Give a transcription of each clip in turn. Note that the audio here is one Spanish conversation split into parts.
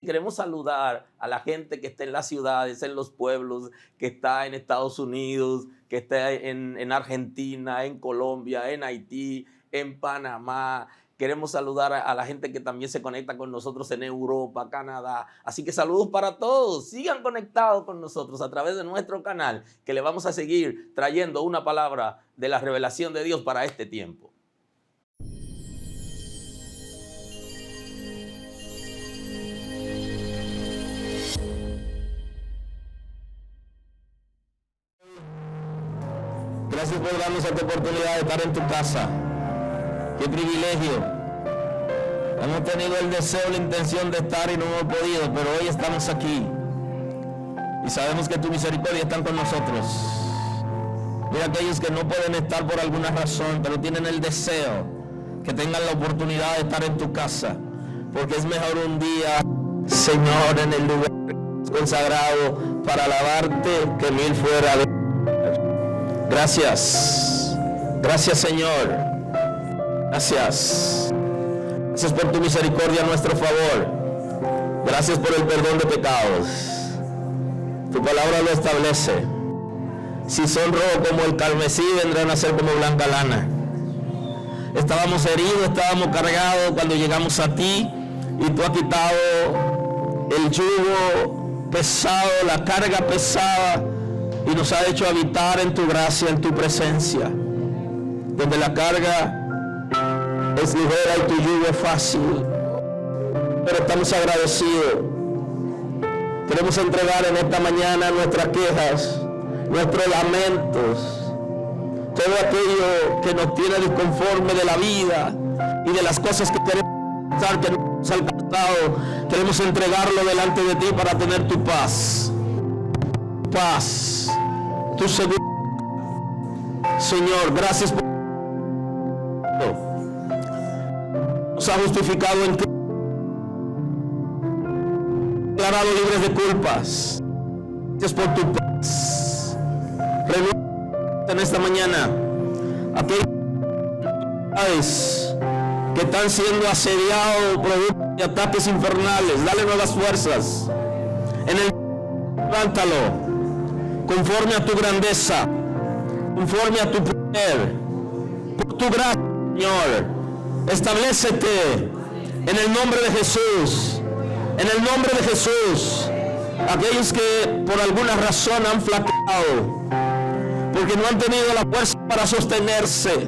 Queremos saludar a la gente que está en las ciudades, en los pueblos, que está en Estados Unidos, que está en Argentina, en Colombia, en Haití, en Panamá. Queremos saludar a la gente que también se conecta con nosotros en Europa, Canadá. Así que saludos para todos. Sigan conectados con nosotros a través de nuestro canal, que le vamos a seguir trayendo una palabra de la revelación de Dios para este tiempo. Gracias por darnos esta oportunidad de estar en tu casa. Qué privilegio. Hemos tenido el deseo, la intención de estar y no hemos podido, pero hoy estamos aquí. Y sabemos que tu misericordia está con nosotros. Mira aquellos que no pueden estar por alguna razón, pero tienen el deseo, que tengan la oportunidad de estar en tu casa. Porque es mejor un día, Señor, en el lugar consagrado para alabarte que 1000 fuera de... Gracias. Gracias, Señor. Gracias. Gracias por tu misericordia a nuestro favor. Gracias por el perdón de pecados. Tu palabra lo establece. Si son rojos como el carmesí, vendrán a ser como blanca lana. Estábamos heridos, estábamos cargados cuando llegamos a ti, y tú has quitado el yugo pesado, la carga pesada, y nos ha hecho habitar en tu gracia, en tu presencia, donde la carga es ligera y tu yugo es fácil. Pero estamos agradecidos. Queremos entregar en esta mañana nuestras quejas, nuestros lamentos, todo aquello que nos tiene disconforme de la vida y de las cosas que queremos pensar que no hemos alcanzado. Queremos entregarlo delante de ti para tener tu paz. Paz, tu seguridad. Señor, gracias por nos ha justificado en ti, declarado libres de culpas. Gracias por tu paz. Renueva en esta mañana aquellas que están siendo asediados por ataques infernales. Dale nuevas fuerzas. En el levántalo conforme a tu grandeza, conforme a tu poder, por tu gracia, Señor. Establécete en el nombre de Jesús, en el nombre de Jesús. Aquellos que por alguna razón han flaqueado, porque no han tenido la fuerza para sostenerse,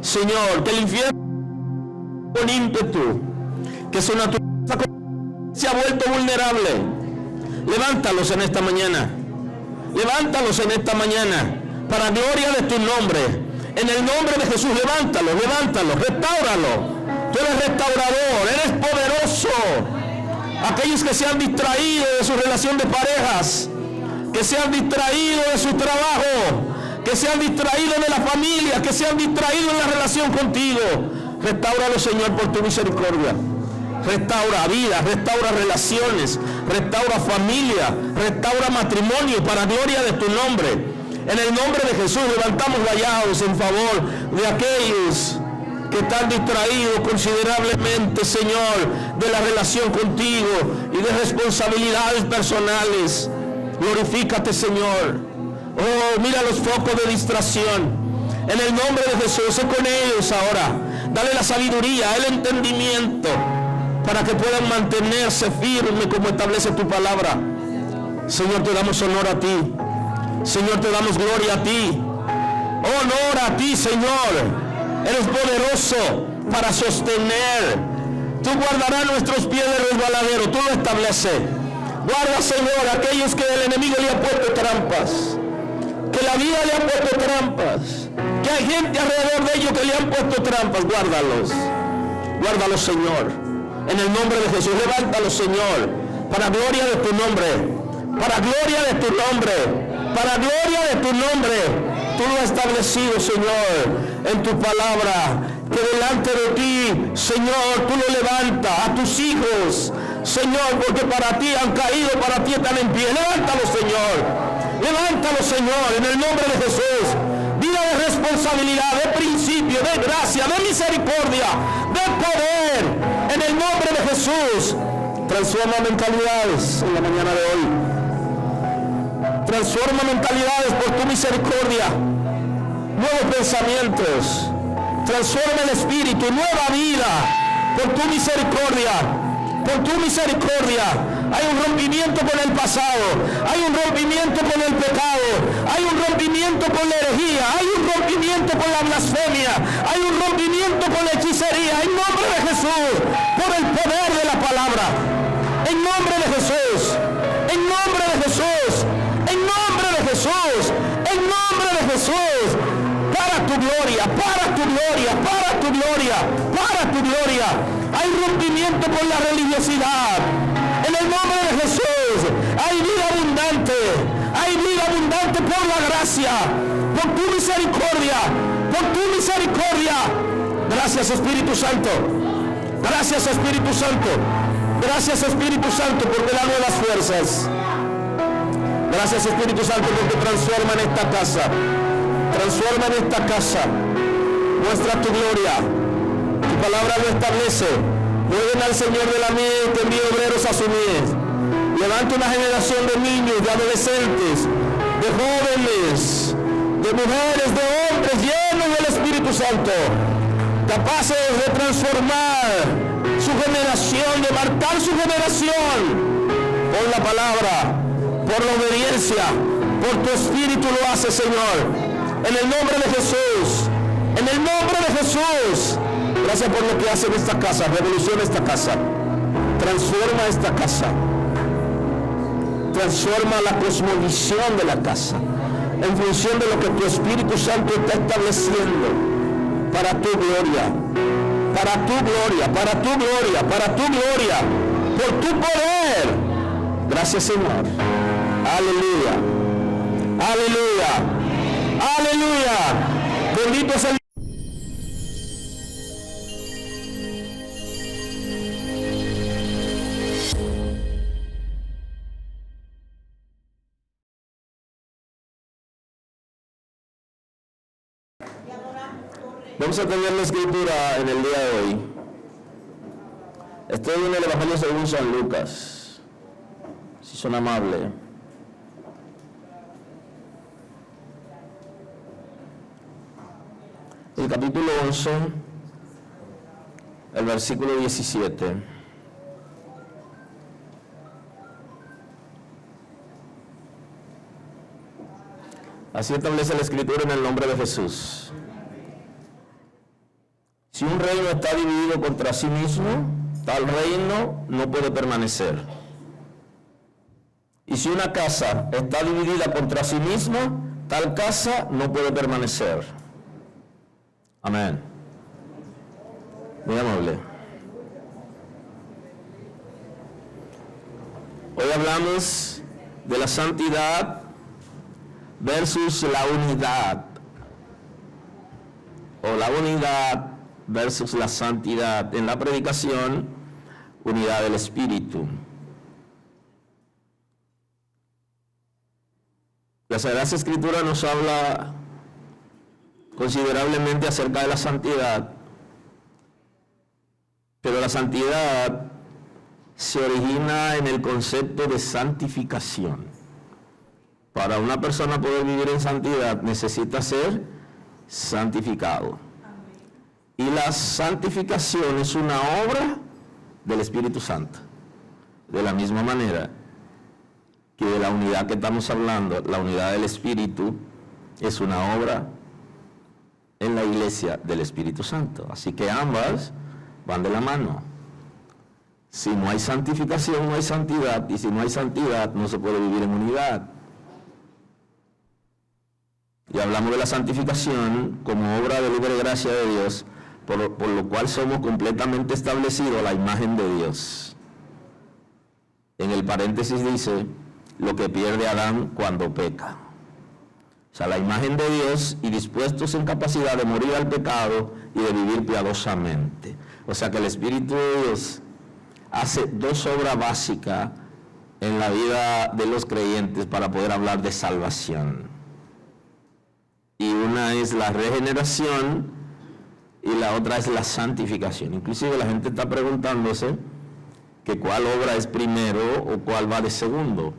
Señor, que el infierno con ímpetu, que su naturaleza se ha vuelto vulnerable, levántalos en esta mañana. Levántalos en esta mañana, para gloria de tu nombre. En el nombre de Jesús, levántalos, restáuralos. Tú eres restaurador, eres poderoso. Aquellos que se han distraído de su relación de parejas, que se han distraído de su trabajo, que se han distraído de la familia, que se han distraído en la relación contigo, restáuralos, Señor, por tu misericordia. Restaura vida, restaura relaciones, restaura familia, restaura matrimonio para gloria de tu nombre. En el nombre de Jesús levantamos vallados en favor de aquellos que están distraídos considerablemente, Señor, de la relación contigo y de responsabilidades personales. Glorifícate, Señor. Oh, mira los focos de distracción. En el nombre de Jesús, sé con ellos ahora. Dale la sabiduría, el entendimiento, para que puedan mantenerse firmes como establece tu palabra. Señor, te damos honor a ti. Señor, te damos gloria a ti. Honor a ti, Señor. Eres poderoso para sostener. Tú guardarás nuestros pies de resbaladero. Tú lo estableces. Guarda, Señor, a aquellos que el enemigo le ha puesto trampas, que la vida le ha puesto trampas, que hay gente alrededor de ellos que le han puesto trampas. Guárdalos. Guárdalos, Señor. En el nombre de Jesús, levántalo, Señor, para gloria de tu nombre, para gloria de tu nombre, para gloria de tu nombre. Tú lo has establecido, Señor, en tu palabra, que delante de ti, Señor, tú lo levantas a tus hijos, Señor, porque para ti han caído, para ti están en pie. Levántalo, Señor, levántalo, Señor, en el nombre de Jesús. Vida de responsabilidad, de principio, de gracia, de misericordia, de poder, en el nombre de Jesús. Transforma mentalidades en la mañana de hoy. Transforma mentalidades por tu misericordia. Nuevos pensamientos. Transforma el espíritu, nueva vida por tu misericordia. Por tu misericordia. Hay un rompimiento con el pasado. Hay un rompimiento con el pecado. Hay un rompimiento con la herejía. Hay un rompimiento con la blasfemia. Hay un rompimiento con la hechicería. En nombre de Jesús. Por el poder de la palabra. En nombre de Jesús. En nombre de Jesús. En nombre de Jesús. En nombre de Jesús. Para tu gloria. Para tu gloria. Para tu gloria. Para tu gloria. Hay rompimiento con la religiosidad. En el nombre de Jesús hay vida abundante. Hay vida abundante por la gracia, por tu misericordia, por tu misericordia. Gracias, Espíritu Santo. Gracias, Espíritu Santo. Gracias, Espíritu Santo, porque da nuevas fuerzas. Gracias, Espíritu Santo, porque transforma en esta casa. Transforma en esta casa. Muestra tu gloria. Tu palabra lo establece. Rueguen al Señor de la mies que envíe obreros a su mies. Levanta una generación de niños, de adolescentes, de jóvenes, de mujeres, de hombres llenos del Espíritu Santo, capaces de transformar su generación, de marcar su generación por la palabra, por la obediencia, por tu Espíritu lo hace, Señor. En el nombre de Jesús, en el nombre de Jesús. Gracias por lo que hace en esta casa. Revoluciona esta casa. Transforma esta casa. Transforma la cosmovisión de la casa en función de lo que tu Espíritu Santo está estableciendo para tu gloria. Para tu gloria, para tu gloria, para tu gloria. Por tu poder. Gracias, Señor. Aleluya. Aleluya. Aleluya. Bendito es el Vamos a tener la escritura en el día de hoy. Estoy en el Evangelio según San Lucas, si son amables. El capítulo 11, el versículo 17. Así establece la escritura en el nombre de Jesús. Si un reino está dividido contra sí mismo, tal reino no puede permanecer. Y si una casa está dividida contra sí misma, tal casa no puede permanecer. Amén. Muy amable. Hoy hablamos de la santidad versus la unidad. O la unidad versus la santidad. En la predicación, unidad del Espíritu. La Sagrada Escritura nos habla considerablemente acerca de la santidad, pero la santidad se origina en el concepto de santificación. Para una persona poder vivir en santidad necesita ser santificado. Y la santificación es una obra del Espíritu Santo. De la misma manera que de la unidad que estamos hablando, la unidad del Espíritu es una obra en la iglesia del Espíritu Santo. Así que ambas van de la mano. Si no hay santificación, no hay santidad. Y si no hay santidad, no se puede vivir en unidad. Y hablamos de la santificación como obra de libre gracia de Dios, por lo cual somos completamente establecidos a la imagen de Dios. En el paréntesis dice, lo que pierde Adán cuando peca. O sea, la imagen de Dios y dispuestos en capacidad de morir al pecado y de vivir piadosamente. O sea que el Espíritu de Dios hace dos obras básicas en la vida de los creyentes para poder hablar de salvación. Y una es la regeneración y la otra es la santificación. Inclusive la gente está preguntándose que cuál obra es primero o cuál va de segundo.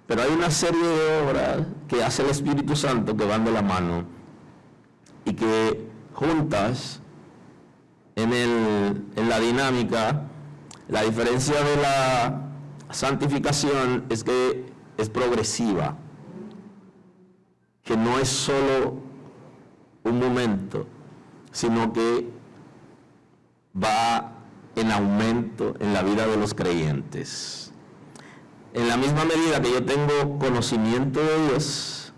Pero hay una serie de obras que hace el Espíritu Santo que van de la mano y que juntas en la dinámica. La diferencia de la santificación es que es progresiva, que no es solo un momento, sino que va en aumento en la vida de los creyentes. En la misma medida que yo tengo conocimiento de Dios,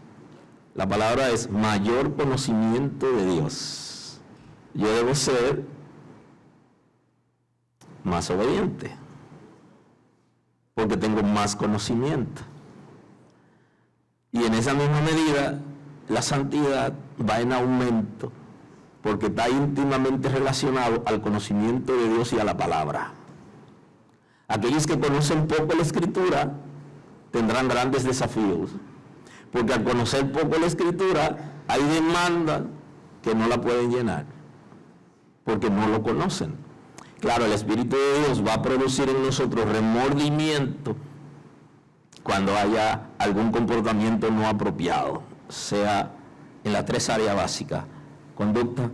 la palabra es mayor conocimiento de Dios. Yo debo ser más obediente, porque tengo más conocimiento. Y en esa misma medida, la santidad va en aumento, porque está íntimamente relacionado al conocimiento de Dios y a la palabra. Aquellos que conocen poco la Escritura tendrán grandes desafíos, porque al conocer poco la Escritura hay demandas que no la pueden llenar, porque no lo conocen. Claro, el Espíritu de Dios va a producir en nosotros remordimiento cuando haya algún comportamiento no apropiado, sea en las 3 áreas básicas: conducta,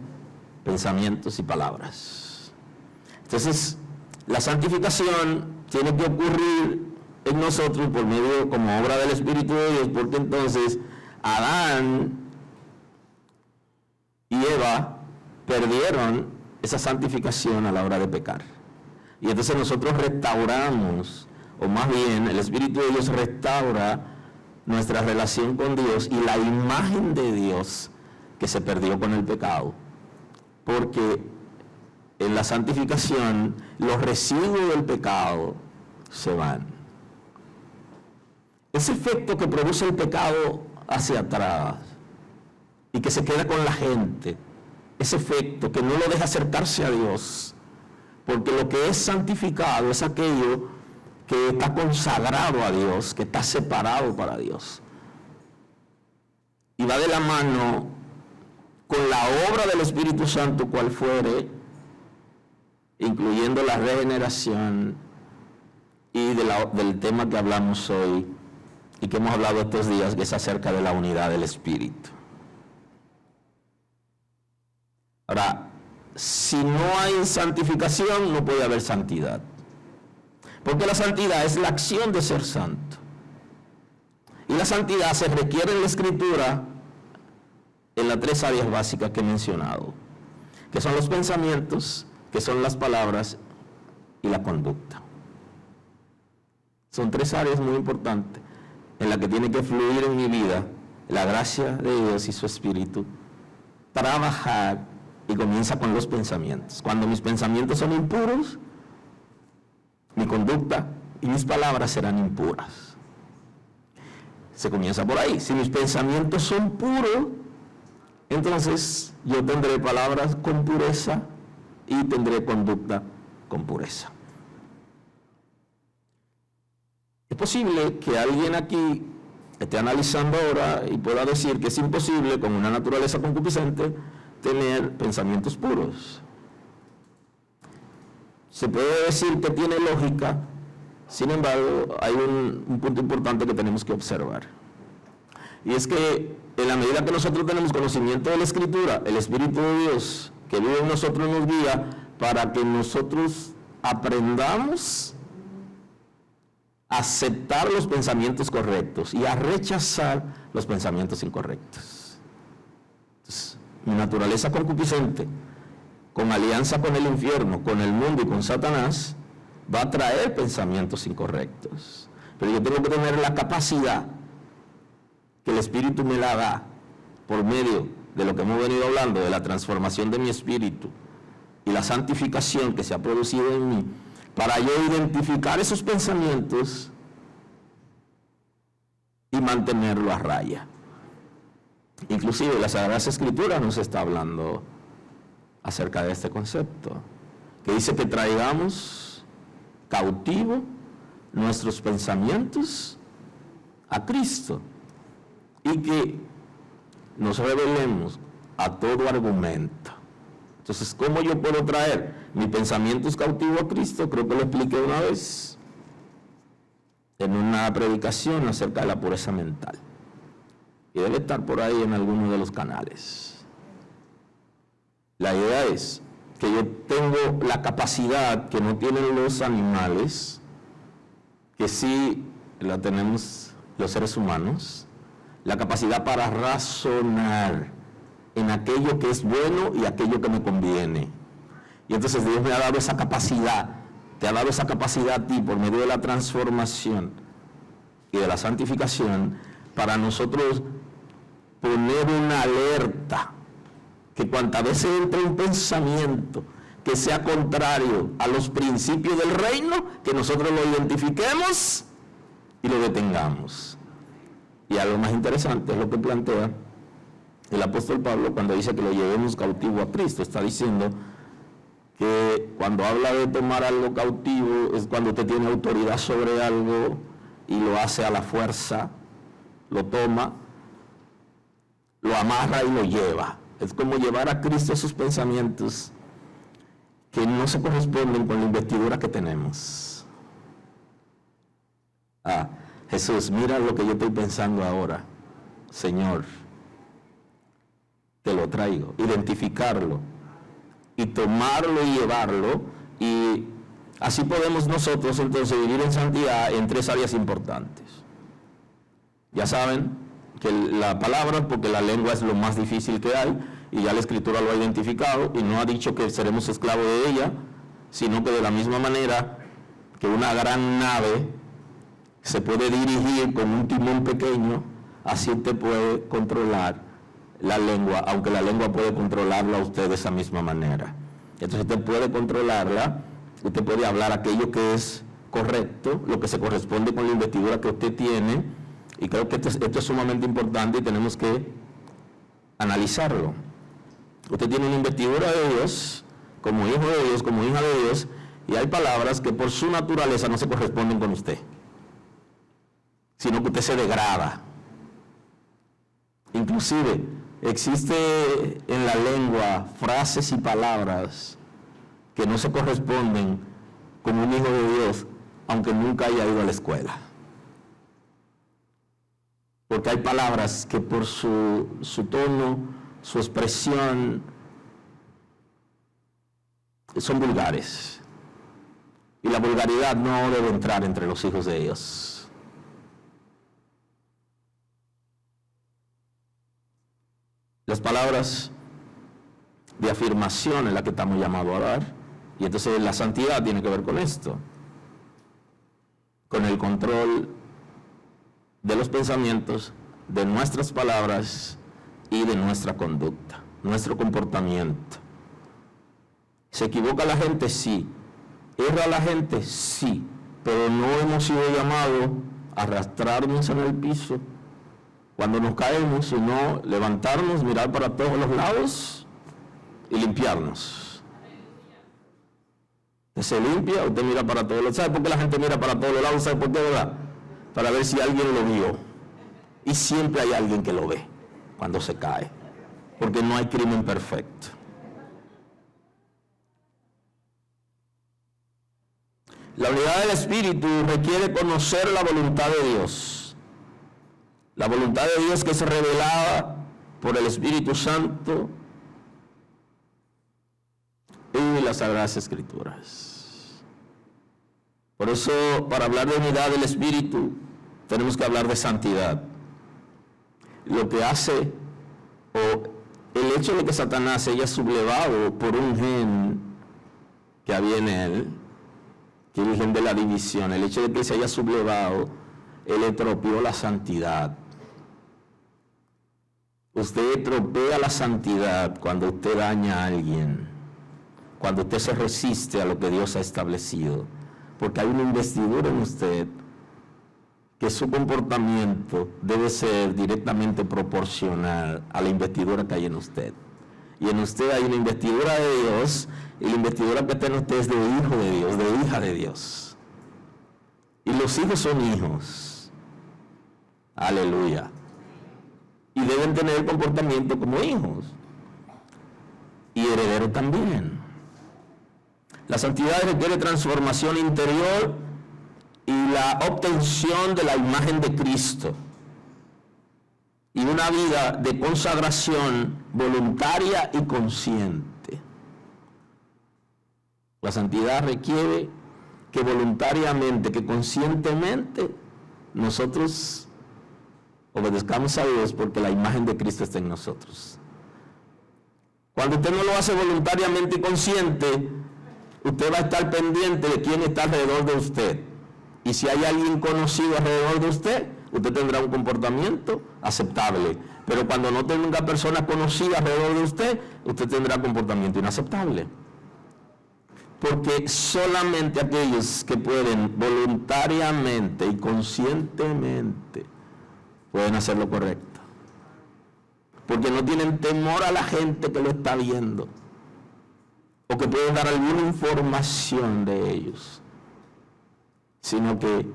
pensamientos y palabras. Entonces, la santificación tiene que ocurrir en nosotros por medio, como obra del Espíritu de Dios, porque entonces Adán y Eva perdieron esa santificación a la hora de pecar. Y entonces nosotros restauramos, o más bien el Espíritu de Dios restaura nuestra relación con Dios y la imagen de Dios que se perdió con el pecado. Porque en la santificación los residuos del pecado se van. Ese efecto que produce el pecado hacia atrás y que se queda con la gente, ese efecto que no lo deja acercarse a Dios, porque lo que es santificado es aquello que está consagrado a Dios, que está separado para Dios. Y va de la mano con la obra del Espíritu Santo, cual fuere, incluyendo la regeneración y del tema que hablamos hoy y que hemos hablado estos días, que es acerca de la unidad del Espíritu. Ahora, si no hay santificación, no puede haber santidad. Porque la santidad es la acción de ser santo. Y la santidad se requiere en la Escritura en las 3 áreas básicas que he mencionado, que son los pensamientos, que son las palabras y la conducta. Son 3 áreas muy importantes en las que tiene que fluir en mi vida la gracia de Dios y su Espíritu, trabajar, y comienza con los pensamientos. Cuando mis pensamientos son impuros, mi conducta y mis palabras serán impuras. Se comienza por ahí. Si mis pensamientos son puros, entonces yo tendré palabras con pureza y tendré conducta con pureza. Es posible que alguien aquí esté analizando ahora y pueda decir que es imposible, con una naturaleza concupiscente, tener pensamientos puros. Se puede decir que tiene lógica, sin embargo, hay un punto importante que tenemos que observar. Y es que en la medida que nosotros tenemos conocimiento de la Escritura, el Espíritu de Dios que vive en nosotros nos guía para que nosotros aprendamos a aceptar los pensamientos correctos y a rechazar los pensamientos incorrectos. Entonces, mi naturaleza concupiscente, con alianza con el infierno, con el mundo y con Satanás, va a traer pensamientos incorrectos. Pero yo tengo que tener la capacidad que el Espíritu me la da por medio de lo que hemos venido hablando, de la transformación de mi espíritu y la santificación que se ha producido en mí, para yo identificar esos pensamientos y mantenerlo a raya. Inclusive la Sagrada Escritura nos está hablando acerca de este concepto, que dice que traigamos cautivo nuestros pensamientos a Cristo y que nos rebelemos a todo argumento Entonces, ¿cómo yo puedo traer mis pensamientos cautivos a Cristo? Creo que lo expliqué una vez en una predicación acerca de la pureza mental. Y debe estar por ahí en alguno de los canales. La idea es que yo tengo la capacidad que no tienen los animales, que sí la tenemos los seres humanos, la capacidad para razonar en aquello que es bueno y aquello que me conviene. Y entonces Dios me ha dado esa capacidad, te ha dado esa capacidad a ti por medio de la transformación y de la santificación, para nosotros poner una alerta, que cuantas veces entre un pensamiento que sea contrario a los principios del reino, que nosotros lo identifiquemos y lo detengamos. Y algo más interesante es lo que plantea el apóstol Pablo cuando dice que lo llevemos cautivo a Cristo. Está diciendo que cuando habla de tomar algo cautivo es cuando usted tiene autoridad sobre algo y lo hace a la fuerza, lo toma, lo amarra y lo lleva. Es como llevar a Cristo sus pensamientos que no se corresponden con la investidura que tenemos. Jesús, mira lo que yo estoy pensando ahora. Señor, te lo traigo. Identificarlo y tomarlo y llevarlo, y así podemos nosotros entonces vivir en santidad en 3 áreas importantes. Ya saben que la palabra, porque la lengua es lo más difícil que hay, y ya la Escritura lo ha identificado, y no ha dicho que seremos esclavos de ella, sino que de la misma manera que una gran nave se puede dirigir con un timón pequeño, así usted puede controlar la lengua, aunque la lengua puede controlarla a usted de esa misma manera. Entonces usted puede controlarla, usted puede hablar aquello que es correcto, lo que se corresponde con la investidura que usted tiene, y creo que esto es sumamente importante y tenemos que analizarlo. Usted tiene una investidura de Dios, como hijo de Dios, como hija de Dios, y hay palabras que por su naturaleza no se corresponden con usted, sino que usted se degrada. Inclusive, existe en la lengua frases y palabras que no se corresponden con un hijo de Dios, aunque nunca haya ido a la escuela. Porque hay palabras que por su tono, su expresión, son vulgares. Y la vulgaridad no debe entrar entre los hijos de Dios. Las palabras de afirmación es la que estamos llamados a dar, y entonces la santidad tiene que ver con esto, con el control de los pensamientos, de nuestras palabras y de nuestra conducta, nuestro comportamiento. ¿Se equivoca la gente? Sí. ¿Erra la gente? Sí. Pero no hemos sido llamados a arrastrarnos en el piso cuando nos caemos, sino levantarnos, mirar para todos los lados y limpiarnos. Se limpia, usted mira para todos lados. ¿Sabe por qué la gente mira para todos los lados? ¿Sabe por qué, verdad? Para ver si alguien lo vio. Y siempre hay alguien que lo ve cuando se cae, porque no hay crimen perfecto. La unidad del Espíritu requiere conocer la voluntad de Dios. La voluntad de Dios que es revelada por el Espíritu Santo y las Sagradas Escrituras. Por eso, para hablar de unidad del Espíritu, tenemos que hablar de santidad. Lo que hace, o el hecho de que Satanás se haya sublevado por un gen que había en él, que es el gen de la división, el hecho de que se haya sublevado, él estropeó la santidad. Usted estropea la santidad cuando usted daña a alguien, cuando usted se resiste a lo que Dios ha establecido, porque hay una investidura en usted que su comportamiento debe ser directamente proporcional a la investidura que hay en usted. Y en usted hay una investidura de Dios, y la investidura que está en usted es de hijo de Dios, de hija de Dios. Y los hijos son hijos. Aleluya. Y deben tener el comportamiento como hijos. y heredero también. La santidad requiere transformación interior y la obtención de la imagen de Cristo y una vida de consagración voluntaria y consciente. La santidad requiere que voluntariamente, que conscientemente nosotros obedezcamos a Dios porque la imagen de Cristo está en nosotros. Cuando usted no lo hace voluntariamente y consciente, usted va a estar pendiente de quién está alrededor de usted. Y si hay alguien conocido alrededor de usted, usted tendrá un comportamiento aceptable. Pero cuando no tenga personas conocidas alrededor de usted, usted tendrá comportamiento inaceptable. Porque solamente aquellos que pueden voluntariamente y conscientemente pueden hacer lo correcto. Porque no tienen temor a la gente que lo está viendo, o que pueden dar alguna información de ellos, sino que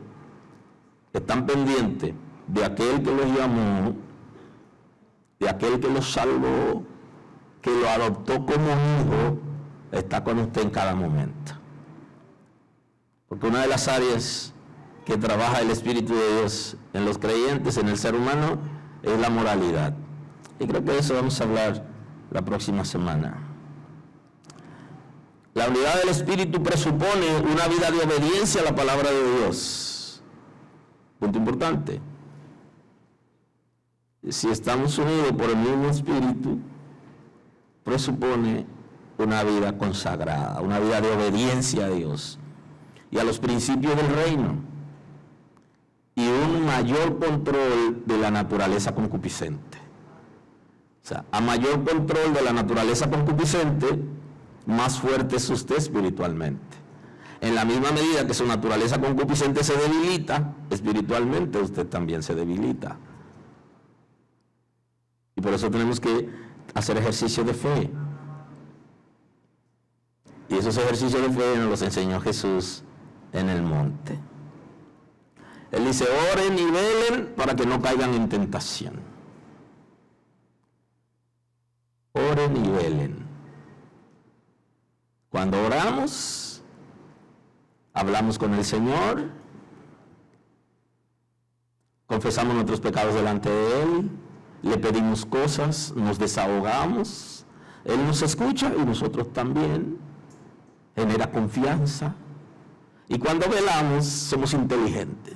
están pendientes de aquel que los llamó, de aquel que los salvó, que lo adoptó como hijo, está con usted en cada momento. Porque una de las áreas que trabaja el Espíritu de Dios en los creyentes, en el ser humano, es la moralidad. Y creo que de eso vamos a hablar la próxima semana. La unidad del Espíritu presupone una vida de obediencia a la palabra de Dios. Punto importante. Si estamos unidos por el mismo Espíritu, presupone una vida consagrada, una vida de obediencia a Dios y a los principios del reino, y un mayor control de la naturaleza concupiscente. O sea, a mayor control de la naturaleza concupiscente, más fuerte es usted espiritualmente. En la misma medida que su naturaleza concupiscente se debilita, espiritualmente usted también se debilita. Y por eso tenemos que hacer ejercicio de fe. Y esos ejercicios de fe nos los enseñó Jesús en el monte. Él dice, oren y velen para que no caigan en tentación. Oren y velen. Cuando oramos, hablamos con el Señor, confesamos nuestros pecados delante de Él, le pedimos cosas, nos desahogamos, Él nos escucha y nosotros también, genera confianza. Y cuando velamos, somos inteligentes.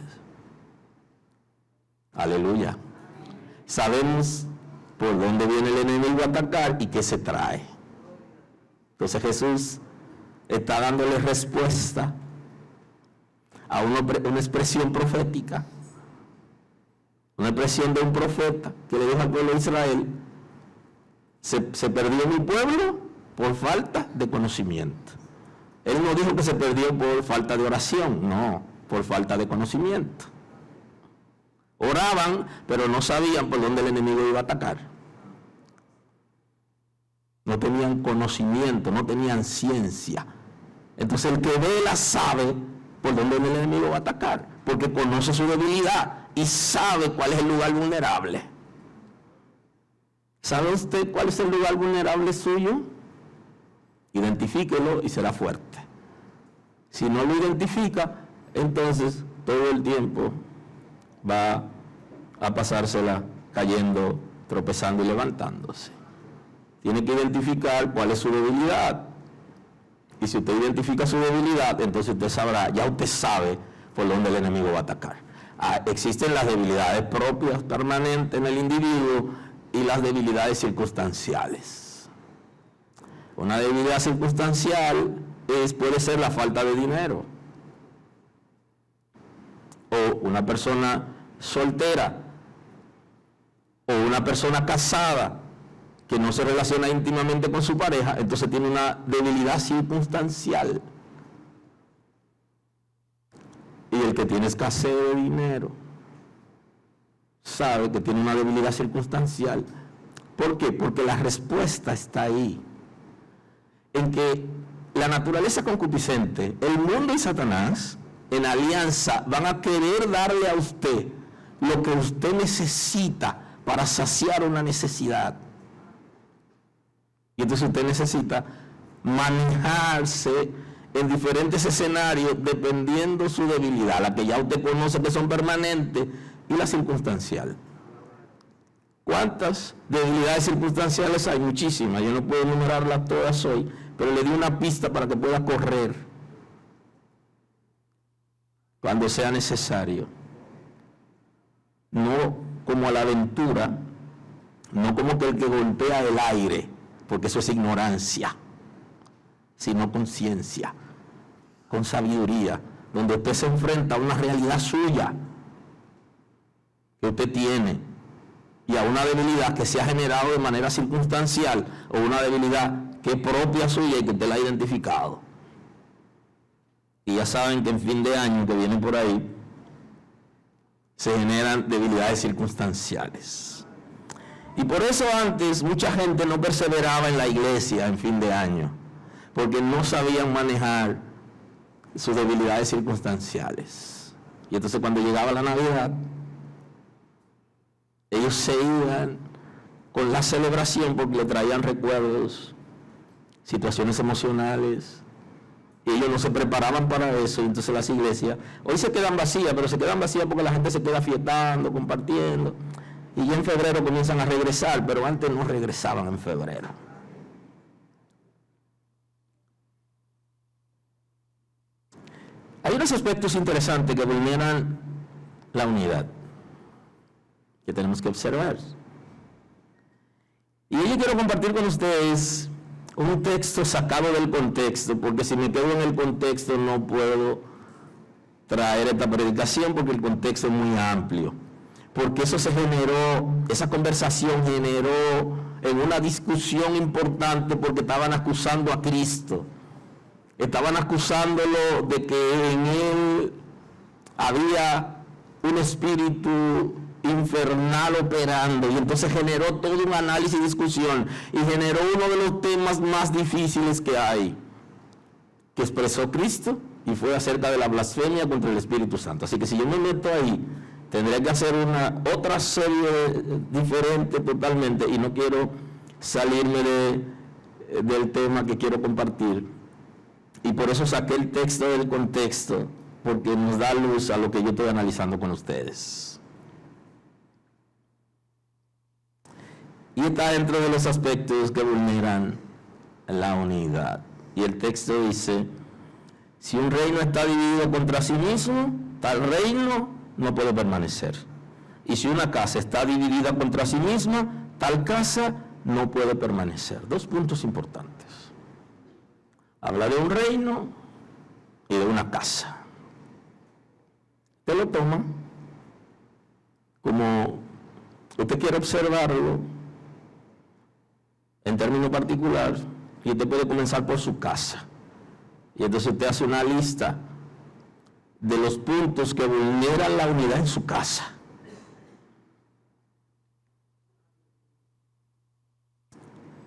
Aleluya. Sabemos por dónde viene el enemigo a atacar y qué se trae. Entonces Jesús está dándole respuesta a una expresión profética, una expresión de un profeta que le dijo al pueblo de Israel: se perdió mi pueblo por falta de conocimiento. Él no dijo que se perdió por falta de oración, no, por falta de conocimiento. Oraban, pero no sabían por dónde el enemigo iba a atacar. No tenían conocimiento, no tenían ciencia. Entonces el que vela sabe por dónde el enemigo va a atacar, porque conoce su debilidad y sabe cuál es el lugar vulnerable. ¿Sabe usted cuál es el lugar vulnerable suyo? Identifíquelo y será fuerte. Si no lo identifica, entonces todo el tiempo va a pasársela cayendo, tropezando y levantándose. Tiene que identificar cuál es su debilidad. Y si usted identifica su debilidad, entonces usted sabrá, ya usted sabe por dónde el enemigo va a atacar. Existen las debilidades propias, permanentes en el individuo, y las debilidades circunstanciales. Una debilidad circunstancial puede ser la falta de dinero. O una persona soltera, o una persona casada que no se relaciona íntimamente con su pareja, entonces tiene una debilidad circunstancial. Y el que tiene escasez de dinero sabe que tiene una debilidad circunstancial. ¿Por qué? Porque la respuesta está ahí, en que la naturaleza concupiscente, el mundo y Satanás, en alianza, van a querer darle a usted lo que usted necesita para saciar una necesidad. Y entonces usted necesita manejarse en diferentes escenarios dependiendo su debilidad, la que ya usted conoce que son permanentes y la circunstancial. ¿Cuántas debilidades circunstanciales hay? Muchísimas. Yo no puedo enumerarlas todas hoy, pero le di una pista para que pueda correr cuando sea necesario. No como a la aventura, no como que el que golpea el aire, porque eso es ignorancia, sino con ciencia, con sabiduría, donde usted se enfrenta a una realidad suya que usted tiene y a una debilidad que se ha generado de manera circunstancial o una debilidad que es propia suya y que usted la ha identificado. Y ya saben que en fin de año que viene por ahí se generan debilidades circunstanciales. Y por eso antes mucha gente no perseveraba en la iglesia en fin de año, porque no sabían manejar sus debilidades circunstanciales. Y entonces cuando llegaba la Navidad, ellos se iban con la celebración porque le traían recuerdos, situaciones emocionales, y ellos no se preparaban para eso. Y entonces las iglesias hoy se quedan vacías, pero se quedan vacías porque la gente se queda fiestando, compartiendo, y ya en febrero comienzan a regresar, pero antes no regresaban en febrero. Hay unos aspectos interesantes que vulneran la unidad que tenemos que observar. Y yo quiero compartir con ustedes un texto sacado del contexto, porque si me quedo en el contexto no puedo traer esta predicación, porque el contexto es muy amplio. Porque eso se generó, esa conversación generó en una discusión importante, porque estaban acusando a Cristo. Estaban acusándolo de que en él había un espíritu infernal operando, y entonces generó todo un análisis y discusión, y generó uno de los temas más difíciles que hay, que expresó Cristo, y fue acerca de la blasfemia contra el Espíritu Santo. Así que si yo me meto ahí, tendré que hacer otra serie diferente totalmente, y no quiero salirme del tema que quiero compartir. Y por eso saqué el texto del contexto, porque nos da luz a lo que yo estoy analizando con ustedes. Y está dentro de los aspectos que vulneran la unidad. Y el texto dice: si un reino está dividido contra sí mismo, tal reino no puede permanecer. Y si una casa está dividida contra sí misma, tal casa no puede permanecer. Dos puntos importantes. Habla de un reino y de una casa. Usted lo toma como usted quiere observarlo en términos particulares, y usted puede comenzar por su casa. Y entonces usted hace una lista de los puntos que vulneran la unidad en su casa.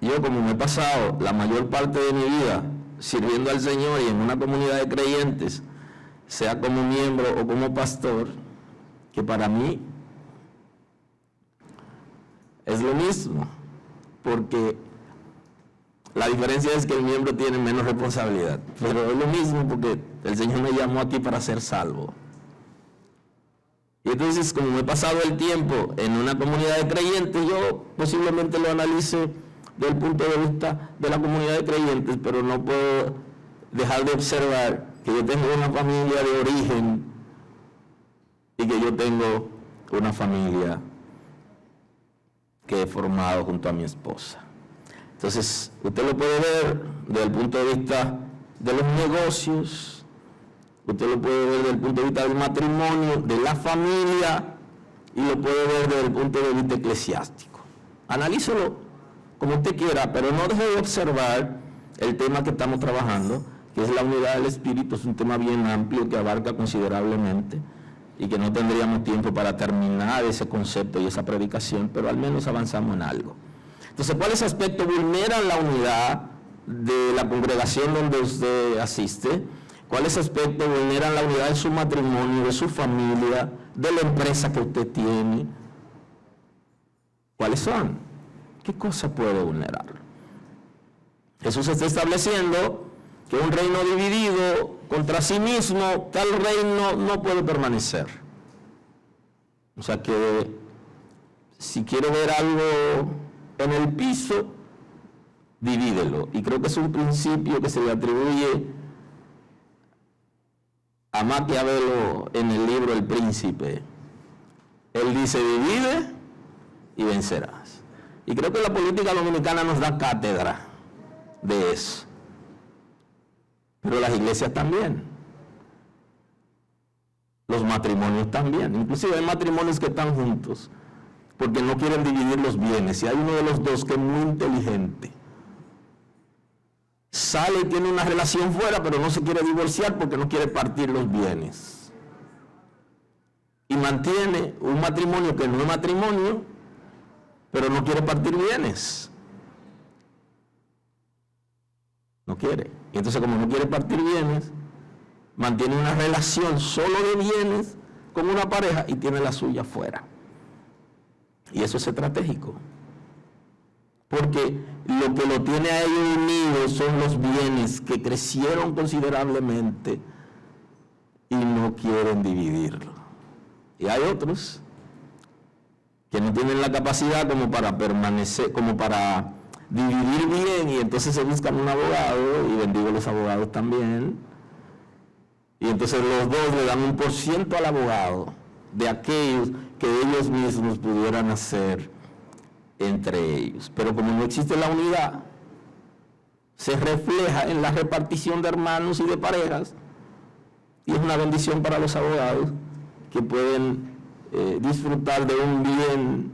Yo, como me he pasado la mayor parte de mi vida sirviendo al Señor y en una comunidad de creyentes, sea como miembro o como pastor, que para mí es lo mismo, porque la diferencia es que el miembro tiene menos responsabilidad, pero es lo mismo porque el Señor me llamó aquí para ser salvo. Y entonces, como me he pasado el tiempo en una comunidad de creyentes, yo posiblemente lo analice desde el punto de vista de la comunidad de creyentes, pero no puedo dejar de observar que yo tengo una familia de origen y que yo tengo una familia que he formado junto a mi esposa. Entonces, usted lo puede ver desde el punto de vista de los negocios, usted lo puede ver desde el punto de vista del matrimonio, de la familia, y lo puede ver desde el punto de vista eclesiástico. Analícelo como usted quiera, pero no deje de observar el tema que estamos trabajando, que es la unidad del Espíritu. Es un tema bien amplio que abarca considerablemente y que no tendríamos tiempo para terminar ese concepto y esa predicación, pero al menos avanzamos en algo. Entonces, ¿cuáles aspectos vulneran la unidad de la congregación donde usted asiste? ¿Cuáles aspectos vulneran la unidad de su matrimonio, de su familia, de la empresa que usted tiene? ¿Cuáles son? ¿Qué cosa puede vulnerar? Jesús está estableciendo que un reino dividido contra sí mismo, tal reino no puede permanecer. O sea que si quiero ver algo en el piso, divídelo. Y creo que es un principio que se le atribuye a Maquiavelo en el libro El Príncipe. Él dice, divide y vencerás. Y creo que la política dominicana nos da cátedra de eso. Pero las iglesias también. Los matrimonios también. Inclusive hay matrimonios que están juntos porque no quieren dividir los bienes. Y hay uno de los dos que es muy inteligente. Sale y tiene una relación fuera, pero no se quiere divorciar porque no quiere partir los bienes. Y mantiene un matrimonio que no es matrimonio, pero no quiere partir bienes. No quiere. Y entonces, como no quiere partir bienes, mantiene una relación solo de bienes con una pareja y tiene la suya fuera. Y eso es estratégico. Porque lo que lo tiene a ellos unidos son los bienes que crecieron considerablemente y no quieren dividirlo. Y hay otros que no tienen la capacidad como para permanecer, como para dividir bien, y entonces se buscan un abogado, y bendigo los abogados también, y entonces los dos le dan 1% al abogado de aquellos que ellos mismos pudieran hacer entre ellos. Pero como no existe la unidad, se refleja en la repartición de hermanos y de parejas, y es una bendición para los abogados que pueden disfrutar de un bien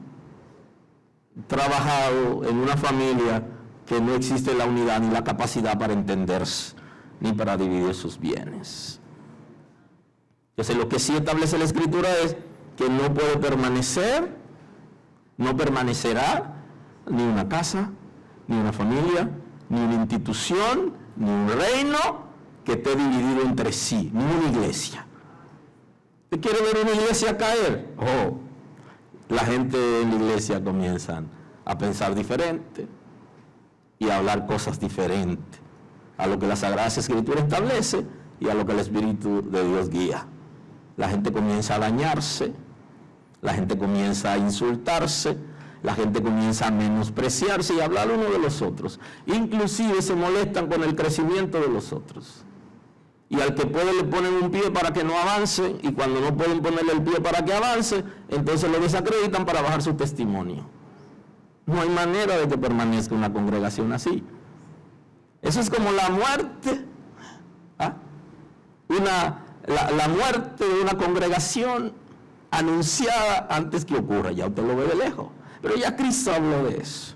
trabajado en una familia que no existe la unidad ni la capacidad para entenderse ni para dividir sus bienes. Entonces, lo que sí establece la Escritura es que no puede permanecer, no permanecerá ni una casa, ni una familia, ni una institución, ni un reino que esté dividido entre sí, ni una iglesia. ¿Usted quiere ver una iglesia caer? Oh, la gente en la iglesia comienzan a pensar diferente y a hablar cosas diferentes a lo que la Sagrada Escritura establece y a lo que el Espíritu de Dios guía. La gente comienza a dañarse, la gente comienza a insultarse, la gente comienza a menospreciarse y a hablar uno de los otros. Inclusive se molestan con el crecimiento de los otros. Y al que puede le ponen un pie para que no avance, y cuando no pueden ponerle el pie para que avance, entonces lo desacreditan para bajar su testimonio. No hay manera de que permanezca una congregación así. Eso es como la muerte, la muerte de una congregación anunciada antes que ocurra. Ya usted lo ve de lejos, pero ya Cristo habló de eso.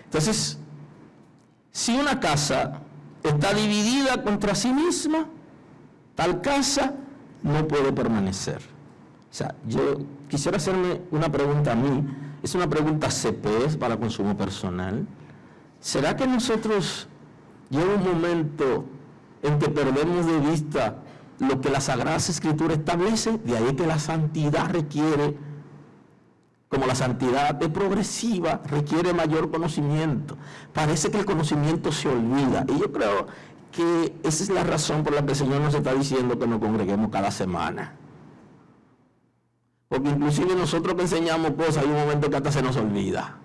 Entonces, si una casa está dividida contra sí misma, tal casa no puede permanecer. O sea, yo quisiera hacerme una pregunta a mí, es una pregunta CPS para consumo personal. ¿Será que nosotros llega un momento en que perdemos de vista lo que la Sagrada Escritura establece? De ahí que la santidad requiere, como la santidad es progresiva, requiere mayor conocimiento. Parece que el conocimiento se olvida. Y yo creo que esa es la razón por la que el Señor nos está diciendo que nos congreguemos cada semana. Porque inclusive nosotros que enseñamos cosas, hay un momento que hasta se nos olvida.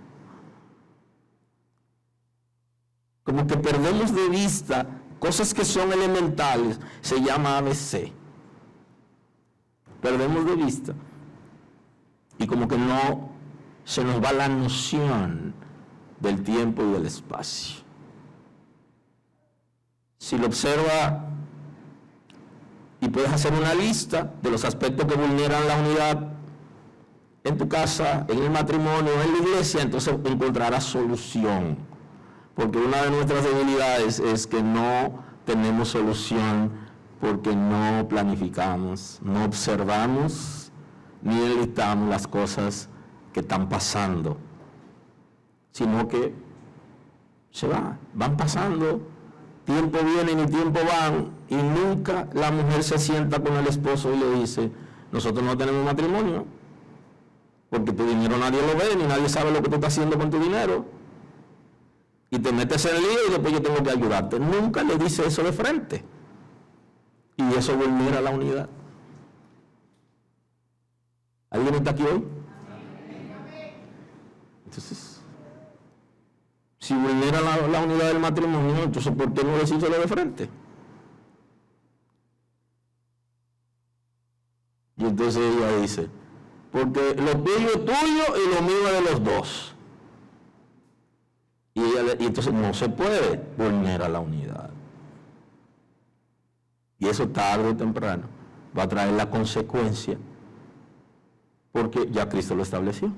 Como que perdemos de vista cosas que son elementales, se llama ABC. Perdemos de vista. Y como que no se nos va la noción del tiempo y del espacio. Si lo observa y puedes hacer una lista de los aspectos que vulneran la unidad en tu casa, en el matrimonio, en la iglesia, entonces encontrarás solución. Porque una de nuestras debilidades es que no tenemos solución porque no planificamos, no observamos ni enlistamos las cosas que están pasando, sino que van pasando, tiempo viene y tiempo van, y nunca la mujer se sienta con el esposo y le dice, nosotros no tenemos matrimonio, porque tu dinero nadie lo ve, ni nadie sabe lo que tú estás haciendo con tu dinero. Y te metes en el lío y después yo tengo que ayudarte. Nunca le dice eso de frente. Y eso vulnera la unidad. ¿Alguien está aquí hoy? Entonces, si vulnera la unidad del matrimonio, entonces ¿por qué no decírselo de frente? Y entonces ella dice, porque lo tuyo es tuyo y lo mío es de los dos. Y entonces no se puede vulnerar la unidad. Y eso tarde o temprano va a traer la consecuencia, porque ya Cristo lo estableció.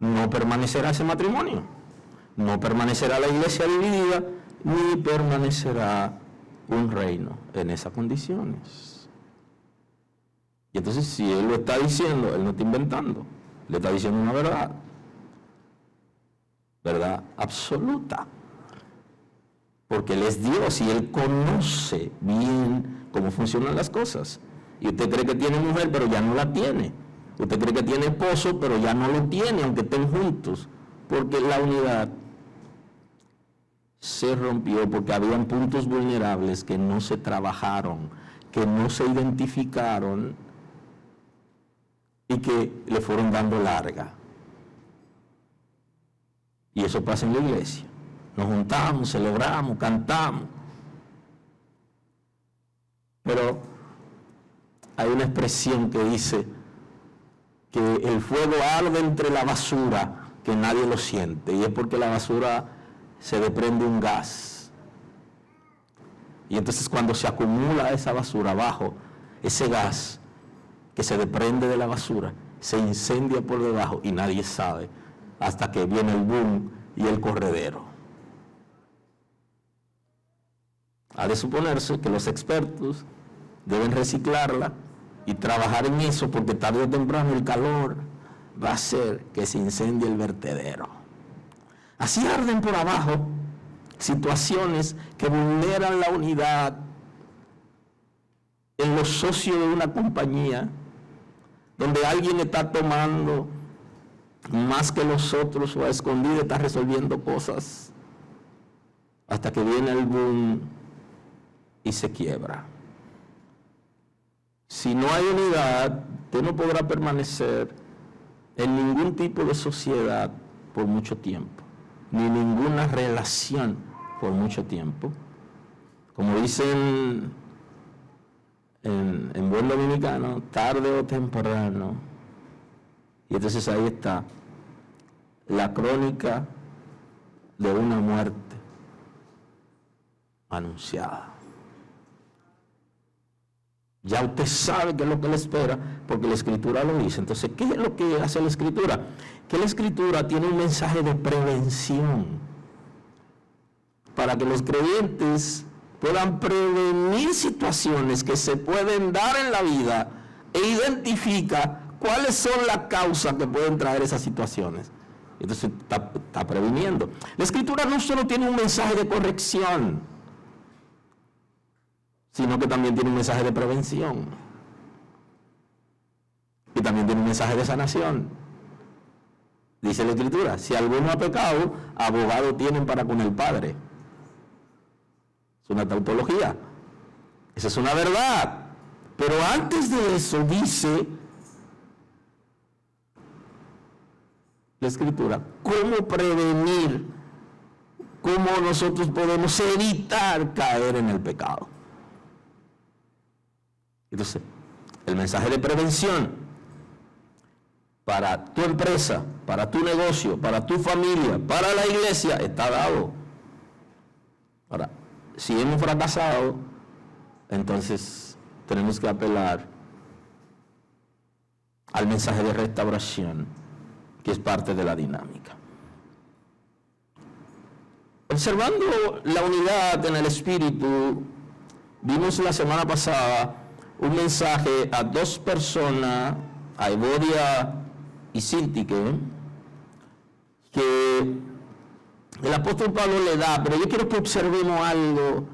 No permanecerá ese matrimonio, no permanecerá la iglesia dividida, ni permanecerá un reino en esas condiciones. Y entonces, si Él lo está diciendo, Él no está inventando, le está diciendo una verdad. Verdad absoluta. Porque Él es Dios y Él conoce bien cómo funcionan las cosas. Y usted cree que tiene mujer, pero ya no la tiene. Usted cree que tiene esposo, pero ya no lo tiene, aunque estén juntos. Porque la unidad se rompió, porque habían puntos vulnerables que no se trabajaron, que no se identificaron y que le fueron dando larga. Y eso pasa en la iglesia. Nos juntamos, celebramos, cantamos. Pero hay una expresión que dice que el fuego arde entre la basura, que nadie lo siente. Y es porque la basura se desprende un gas. Y entonces cuando se acumula esa basura abajo, ese gas que se desprende de la basura, se incendia por debajo y nadie sabe, hasta que viene el boom y el corredero. Ha de suponerse que los expertos deben reciclarla y trabajar en eso, porque tarde o temprano el calor va a hacer que se incendie el vertedero. Así arden por abajo situaciones que vulneran la unidad en los socios de una compañía, donde alguien está tomando más que los otros o a escondidas está resolviendo cosas, hasta que viene el boom y se quiebra. Si no hay unidad, usted no podrá permanecer en ningún tipo de sociedad por mucho tiempo, ni ninguna relación por mucho tiempo. Como dicen en buen dominicano, tarde o temprano. Y entonces ahí está la crónica de una muerte anunciada. Ya usted sabe qué es lo que le espera, porque la Escritura lo dice. Entonces, ¿qué es lo que hace la Escritura? Que la Escritura tiene un mensaje de prevención para que los creyentes puedan prevenir situaciones que se pueden dar en la vida e identifica cuáles son las causas que pueden traer esas situaciones. Entonces está previniendo. La Escritura no solo tiene un mensaje de corrección, sino que también tiene un mensaje de prevención. Y también tiene un mensaje de sanación. Dice la Escritura, si alguno ha pecado, abogado tienen para con el Padre. Es una tautología. Esa es una verdad. Pero antes de eso dice la Escritura, cómo prevenir, cómo nosotros podemos evitar caer en el pecado. Entonces, el mensaje de prevención para tu empresa, para tu negocio, para tu familia, para la iglesia, está dado. Ahora, si hemos fracasado, entonces tenemos que apelar al mensaje de restauración, que es parte de la dinámica. Observando la unidad en el espíritu, vimos la semana pasada un mensaje a dos personas, a Evodia y Síntique, que el apóstol Pablo le da, pero yo quiero que observemos algo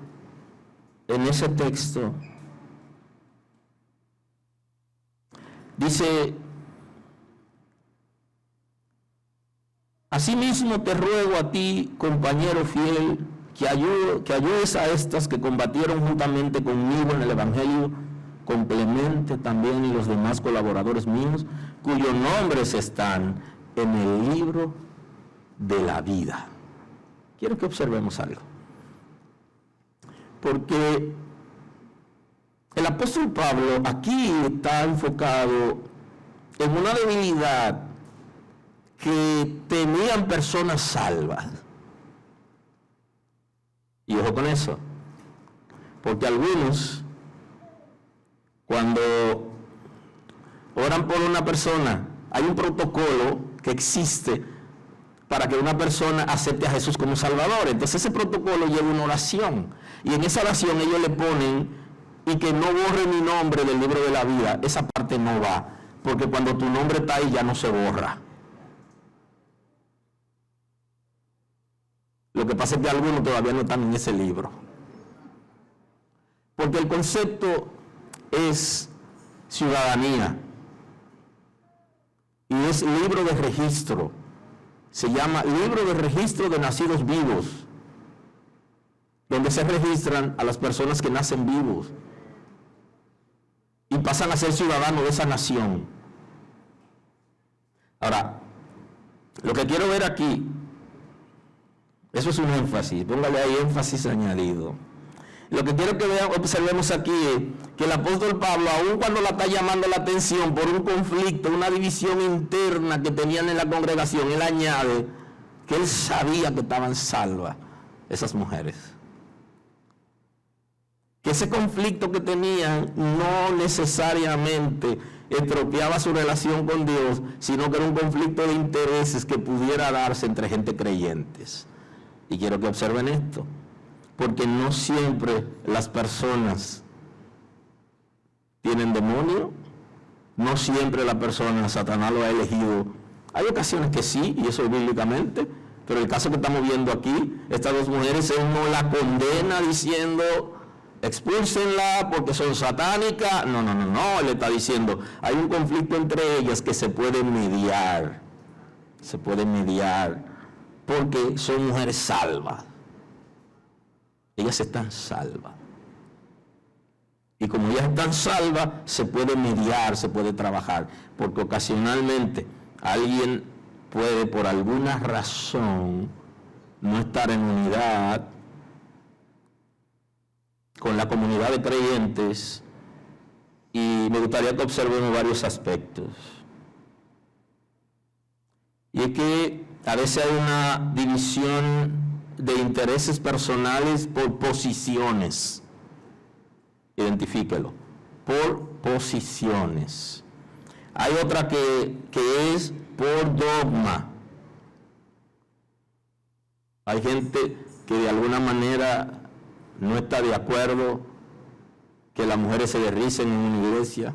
en ese texto. Dice, Asimismo te ruego a ti, compañero fiel, que ayudes a estas que combatieron juntamente conmigo en el Evangelio, con Clemente también y los demás colaboradores míos, cuyos nombres están en el libro de la vida. Quiero que observemos algo. Porque el apóstol Pablo aquí está enfocado en una debilidad que tenían personas salvas. Y ojo con eso, porque algunos, cuando oran por una persona, hay un protocolo que existe para que una persona acepte a Jesús como Salvador. Entonces ese protocolo lleva una oración, y en esa oración ellos le ponen, y que no borre mi nombre del libro de la vida. Esa parte no va, porque cuando tu nombre está ahí ya no se borra. Lo que pasa es que algunos todavía no están en ese libro. Porque el concepto es ciudadanía. Y es libro de registro. Se llama libro de registro de nacidos vivos, donde se registran a las personas que nacen vivos y pasan a ser ciudadanos de esa nación. Ahora, lo que quiero ver aquí, eso es un énfasis, póngale ahí énfasis añadido. Lo que quiero que observemos aquí es que el apóstol Pablo, aun cuando la está llamando la atención por un conflicto, una división interna que tenían en la congregación, él añade que él sabía que estaban salvas esas mujeres. Que ese conflicto que tenían no necesariamente estropeaba su relación con Dios, sino que era un conflicto de intereses que pudiera darse entre gente creyentes. Y quiero que observen esto, porque no siempre las personas tienen demonio, no siempre la persona, Satanás lo ha elegido. Hay ocasiones que sí, y eso es bíblicamente, pero el caso que estamos viendo aquí, estas dos mujeres, él no la condena diciendo expúlsenla porque son satánicas. No, él está diciendo, hay un conflicto entre ellas que se puede mediar, porque son mujeres salvas. Ellas están salvas. Y como ellas están salvas, se puede mediar, se puede trabajar, porque ocasionalmente alguien puede por alguna razón no estar en unidad con la comunidad de creyentes, y me gustaría que observemos varios aspectos. Y es que a veces hay una división de intereses personales por posiciones. Identifíquelo, por posiciones. Hay otra que es por dogma. Hay gente que de alguna manera no está de acuerdo que las mujeres se derricen en una iglesia.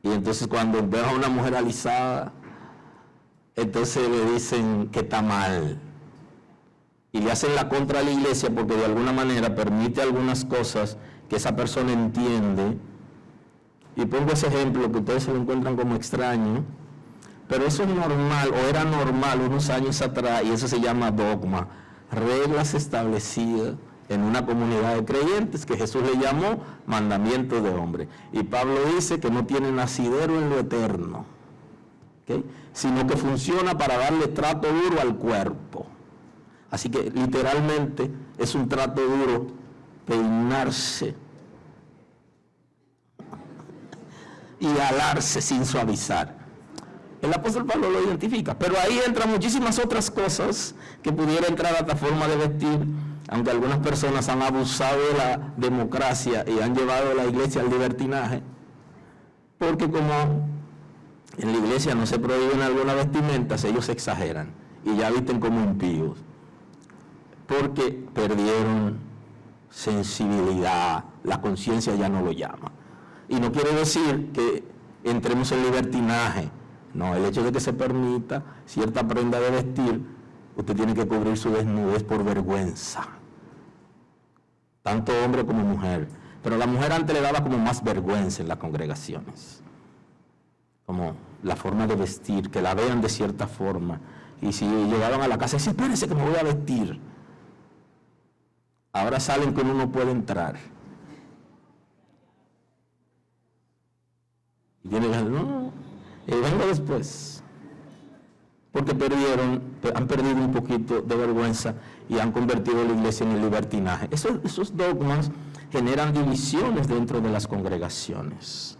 Y entonces cuando ven a una mujer alisada, entonces le dicen que está mal. Y le hacen la contra a la iglesia porque de alguna manera permite algunas cosas que esa persona entiende. Y pongo ese ejemplo que ustedes se lo encuentran como extraño, pero eso es normal, o era normal unos años atrás, y eso se llama dogma. Reglas establecidas en una comunidad de creyentes que Jesús le llamó mandamiento de hombre. Y Pablo dice que no tiene nacidero en lo eterno, ¿okay? Sino que funciona para darle trato duro al cuerpo. Así que literalmente es un trato duro peinarse y alarse sin suavizar. El apóstol Pablo lo identifica, pero ahí entran muchísimas otras cosas que pudiera entrar a esta forma de vestir, aunque algunas personas han abusado de la democracia y han llevado a la iglesia al libertinaje, porque como en la iglesia no se prohíben algunas vestimentas, ellos exageran y ya visten como impíos, porque perdieron sensibilidad, la conciencia ya no lo llama. Y no quiere decir que entremos en libertinaje. No, el hecho de que se permita cierta prenda de vestir, usted tiene que cubrir su desnudez por vergüenza. Tanto hombre como mujer. Pero a la mujer antes le daba como más vergüenza en las congregaciones. Como la forma de vestir, que la vean de cierta forma. Y si llegaban a la casa, dicen, espérense que me voy a vestir. Ahora salen que uno no puede entrar. Y tiene que decir, no, vengo después. Porque han perdido un poquito de vergüenza y han convertido la iglesia en el libertinaje. Esos dogmas generan divisiones dentro de las congregaciones.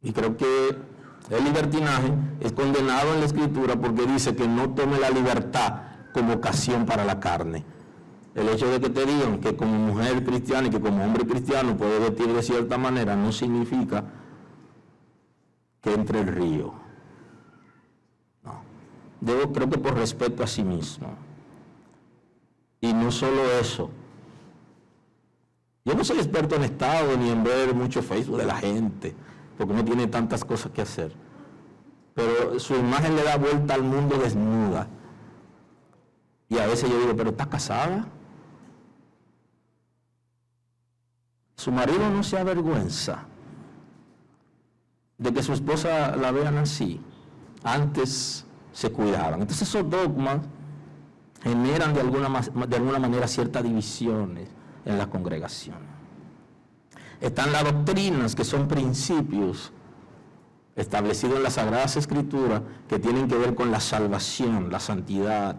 Y creo que el libertinaje es condenado en la Escritura porque dice que no tome la libertad como ocasión para la carne. El hecho de que te digan que como mujer cristiana y que como hombre cristiano puede vestir de cierta manera no significa que entre el río. No. Creo que por respeto a sí mismo. Y no solo eso. Yo no soy experto en Estado ni en ver mucho Facebook de la gente, porque no tiene tantas cosas que hacer. Pero su imagen le da vuelta al mundo desnuda. Y a veces yo digo, ¿pero está casada? Su marido no se avergüenza de que su esposa la vean así. Antes se cuidaban. Entonces esos dogmas generan de alguna manera ciertas divisiones en la congregación. Están las doctrinas, que son principios establecidos en las Sagradas Escrituras, que tienen que ver con la salvación, la santidad,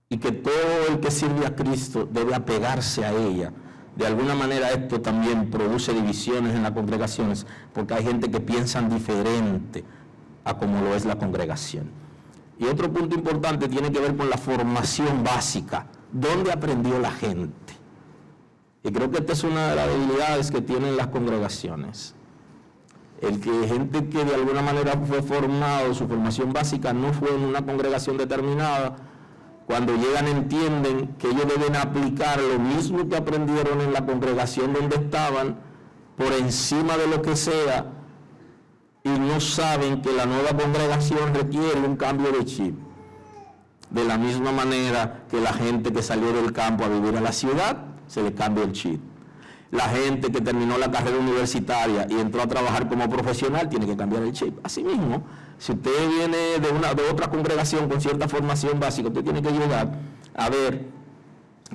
y que todo el que sirve a Cristo debe apegarse a ella. De alguna manera esto también produce divisiones en las congregaciones, porque hay gente que piensa diferente a como lo es la congregación. Y otro punto importante tiene que ver con la formación básica. ¿Dónde aprendió la gente? Y creo que esta es una de las debilidades que tienen las congregaciones. El que gente que de alguna manera fue formado, su formación básica no fue en una congregación determinada, cuando llegan entienden que ellos deben aplicar lo mismo que aprendieron en la congregación donde estaban, por encima de lo que sea, y no saben que la nueva congregación requiere un cambio de chip. De la misma manera que la gente que salió del campo a vivir a la ciudad, se le cambia el chip. La gente que terminó la carrera universitaria y entró a trabajar como profesional tiene que cambiar el chip. Asimismo, si usted viene de otra congregación con cierta formación básica, usted tiene que llegar a ver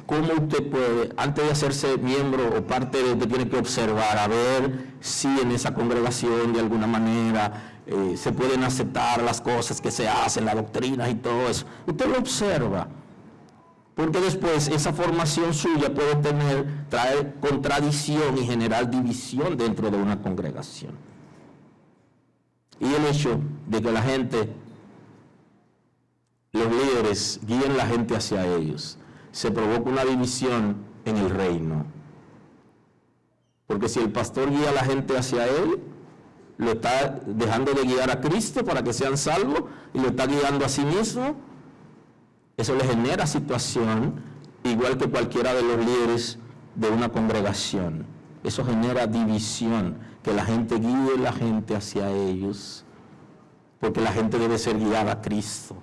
cómo usted puede, antes de hacerse miembro o parte de, usted tiene que observar, a ver si en esa congregación de alguna manera se pueden aceptar las cosas que se hacen, las doctrinas y todo eso. Usted lo observa. Porque después esa formación suya puede traer contradicción y generar división dentro de una congregación. Y el hecho de que la gente, los líderes, guíen la gente hacia ellos, se provoca una división en el reino. Porque si el pastor guía a la gente hacia él, lo está dejando de guiar a Cristo para que sean salvos y lo está guiando a sí mismo. Eso le genera situación, igual que cualquiera de los líderes de una congregación. Eso genera división, que la gente guíe la gente hacia ellos, porque la gente debe ser guiada a Cristo,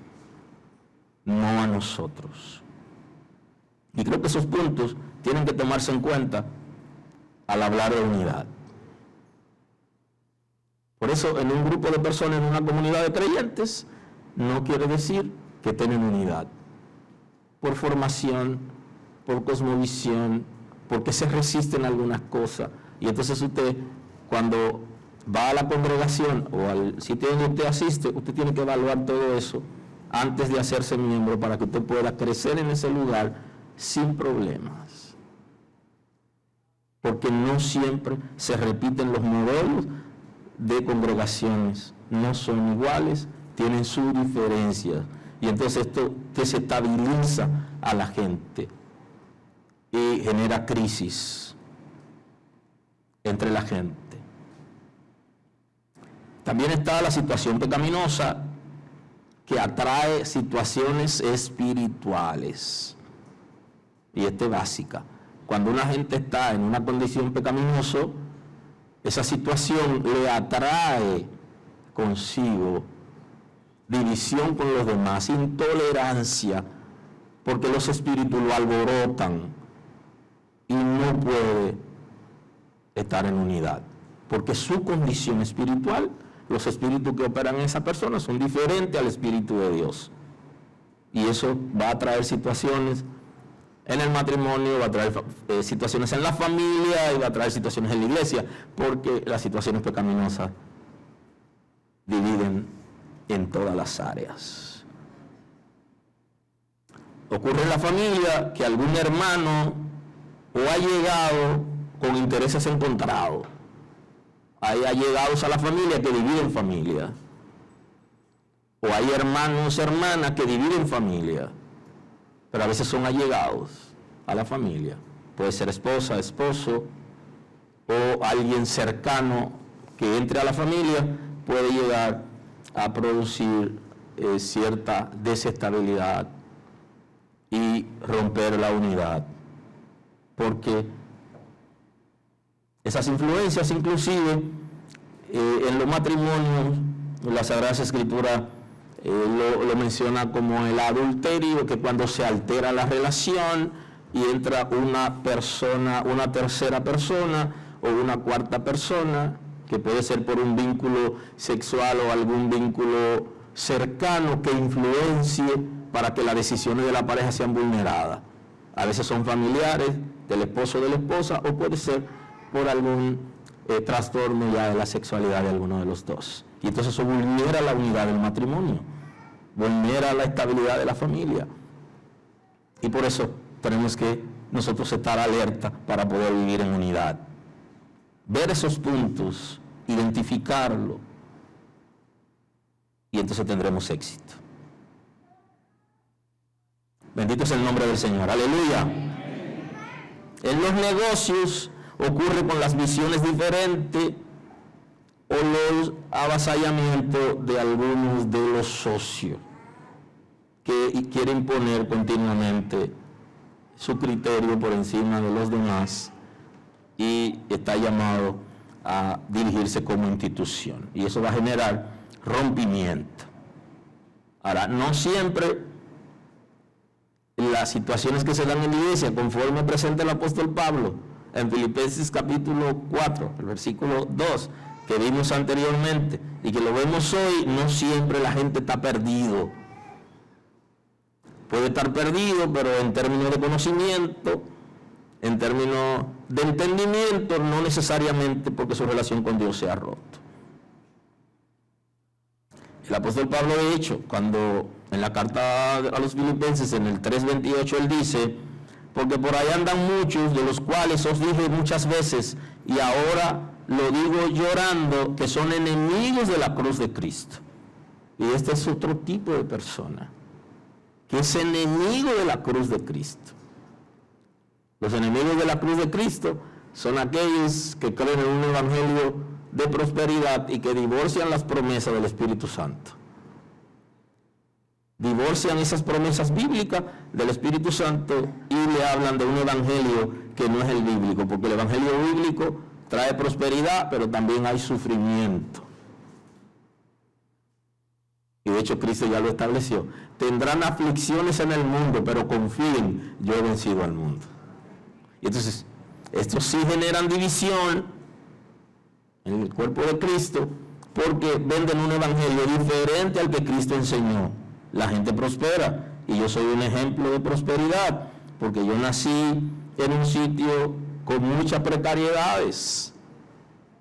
no a nosotros. Y creo que esos puntos tienen que tomarse en cuenta al hablar de unidad. Por eso, en un grupo de personas, en una comunidad de creyentes, no quiere decir que tienen unidad. Por formación, por cosmovisión, porque se resisten algunas cosas. Y entonces usted, cuando va a la congregación o al sitio donde usted asiste, usted tiene que evaluar todo eso antes de hacerse miembro para que usted pueda crecer en ese lugar sin problemas. Porque no siempre se repiten los modelos de congregaciones. No son iguales, tienen sus diferencias. Y entonces esto desestabiliza a la gente y genera crisis entre la gente. También está la situación pecaminosa, que atrae situaciones espirituales. Y esta es básica. Cuando una gente está en una condición pecaminosa, esa situación le atrae consigo división con los demás, intolerancia, porque los espíritus lo alborotan y no puede estar en unidad. porque su condición espiritual, los espíritus que operan en esa persona son diferentes al Espíritu de Dios. Y eso va a traer situaciones en el matrimonio, va a traer situaciones en la familia y va a traer situaciones en la iglesia, porque las situaciones pecaminosas dividen en todas las áreas. Ocurre en la familia que algún hermano o ha llegado con intereses encontrados. Hay allegados a la familia que dividen familia. O hay hermanos, hermanas que dividen familia. Pero a veces son allegados a la familia. Puede ser esposa, esposo, o alguien cercano que entre a la familia, puede llegar a producir cierta desestabilidad y romper la unidad. Porque esas influencias, inclusive, en los matrimonios, la Sagrada Escritura lo menciona como el adulterio, que cuando se altera la relación y entra una persona, una tercera persona o una cuarta persona, que puede ser por un vínculo sexual o algún vínculo cercano que influencie para que las decisiones de la pareja sean vulneradas. A veces son familiares del esposo o de la esposa, o puede ser por algún trastorno ya de la sexualidad de alguno de los dos. Y entonces eso vulnera la unidad del matrimonio, vulnera la estabilidad de la familia. Y por eso tenemos que nosotros estar alerta para poder vivir en unidad. Ver esos puntos, identificarlo, y entonces tendremos éxito. Bendito es el nombre del Señor. Aleluya. En los negocios ocurre con las visiones diferentes o los avasallamientos de algunos de los socios que quieren poner continuamente su criterio por encima de los demás y está llamado a dirigirse como institución. Y eso va a generar rompimiento. Ahora, no siempre las situaciones que se dan en la iglesia, conforme presenta el apóstol Pablo en Filipenses capítulo 4, el versículo 2, que vimos anteriormente y que lo vemos hoy, no siempre la gente está perdido. Puede estar perdido, pero en términos de conocimiento, en términos de entendimiento, no necesariamente porque su relación con Dios se ha roto. El apóstol Pablo, de hecho, cuando en la carta a los Filipenses, en el 3:28, él dice: porque por ahí andan muchos, de los cuales os dije muchas veces, y ahora lo digo llorando, que son enemigos de la cruz de Cristo. Y este es otro tipo de persona, que es enemigo de la cruz de Cristo. Los enemigos de la cruz de Cristo son aquellos que creen en un evangelio de prosperidad y que divorcian las promesas del Espíritu Santo. Divorcian esas promesas bíblicas del Espíritu Santo y le hablan de un evangelio que no es el bíblico, porque el evangelio bíblico trae prosperidad, pero también hay sufrimiento. Y de hecho Cristo ya lo estableció. Tendrán aflicciones en el mundo, pero confíen, yo he vencido al mundo. Y entonces, estos sí generan división en el cuerpo de Cristo, porque venden un evangelio diferente al que Cristo enseñó. La gente prospera, y yo soy un ejemplo de prosperidad, porque yo nací en un sitio con muchas precariedades,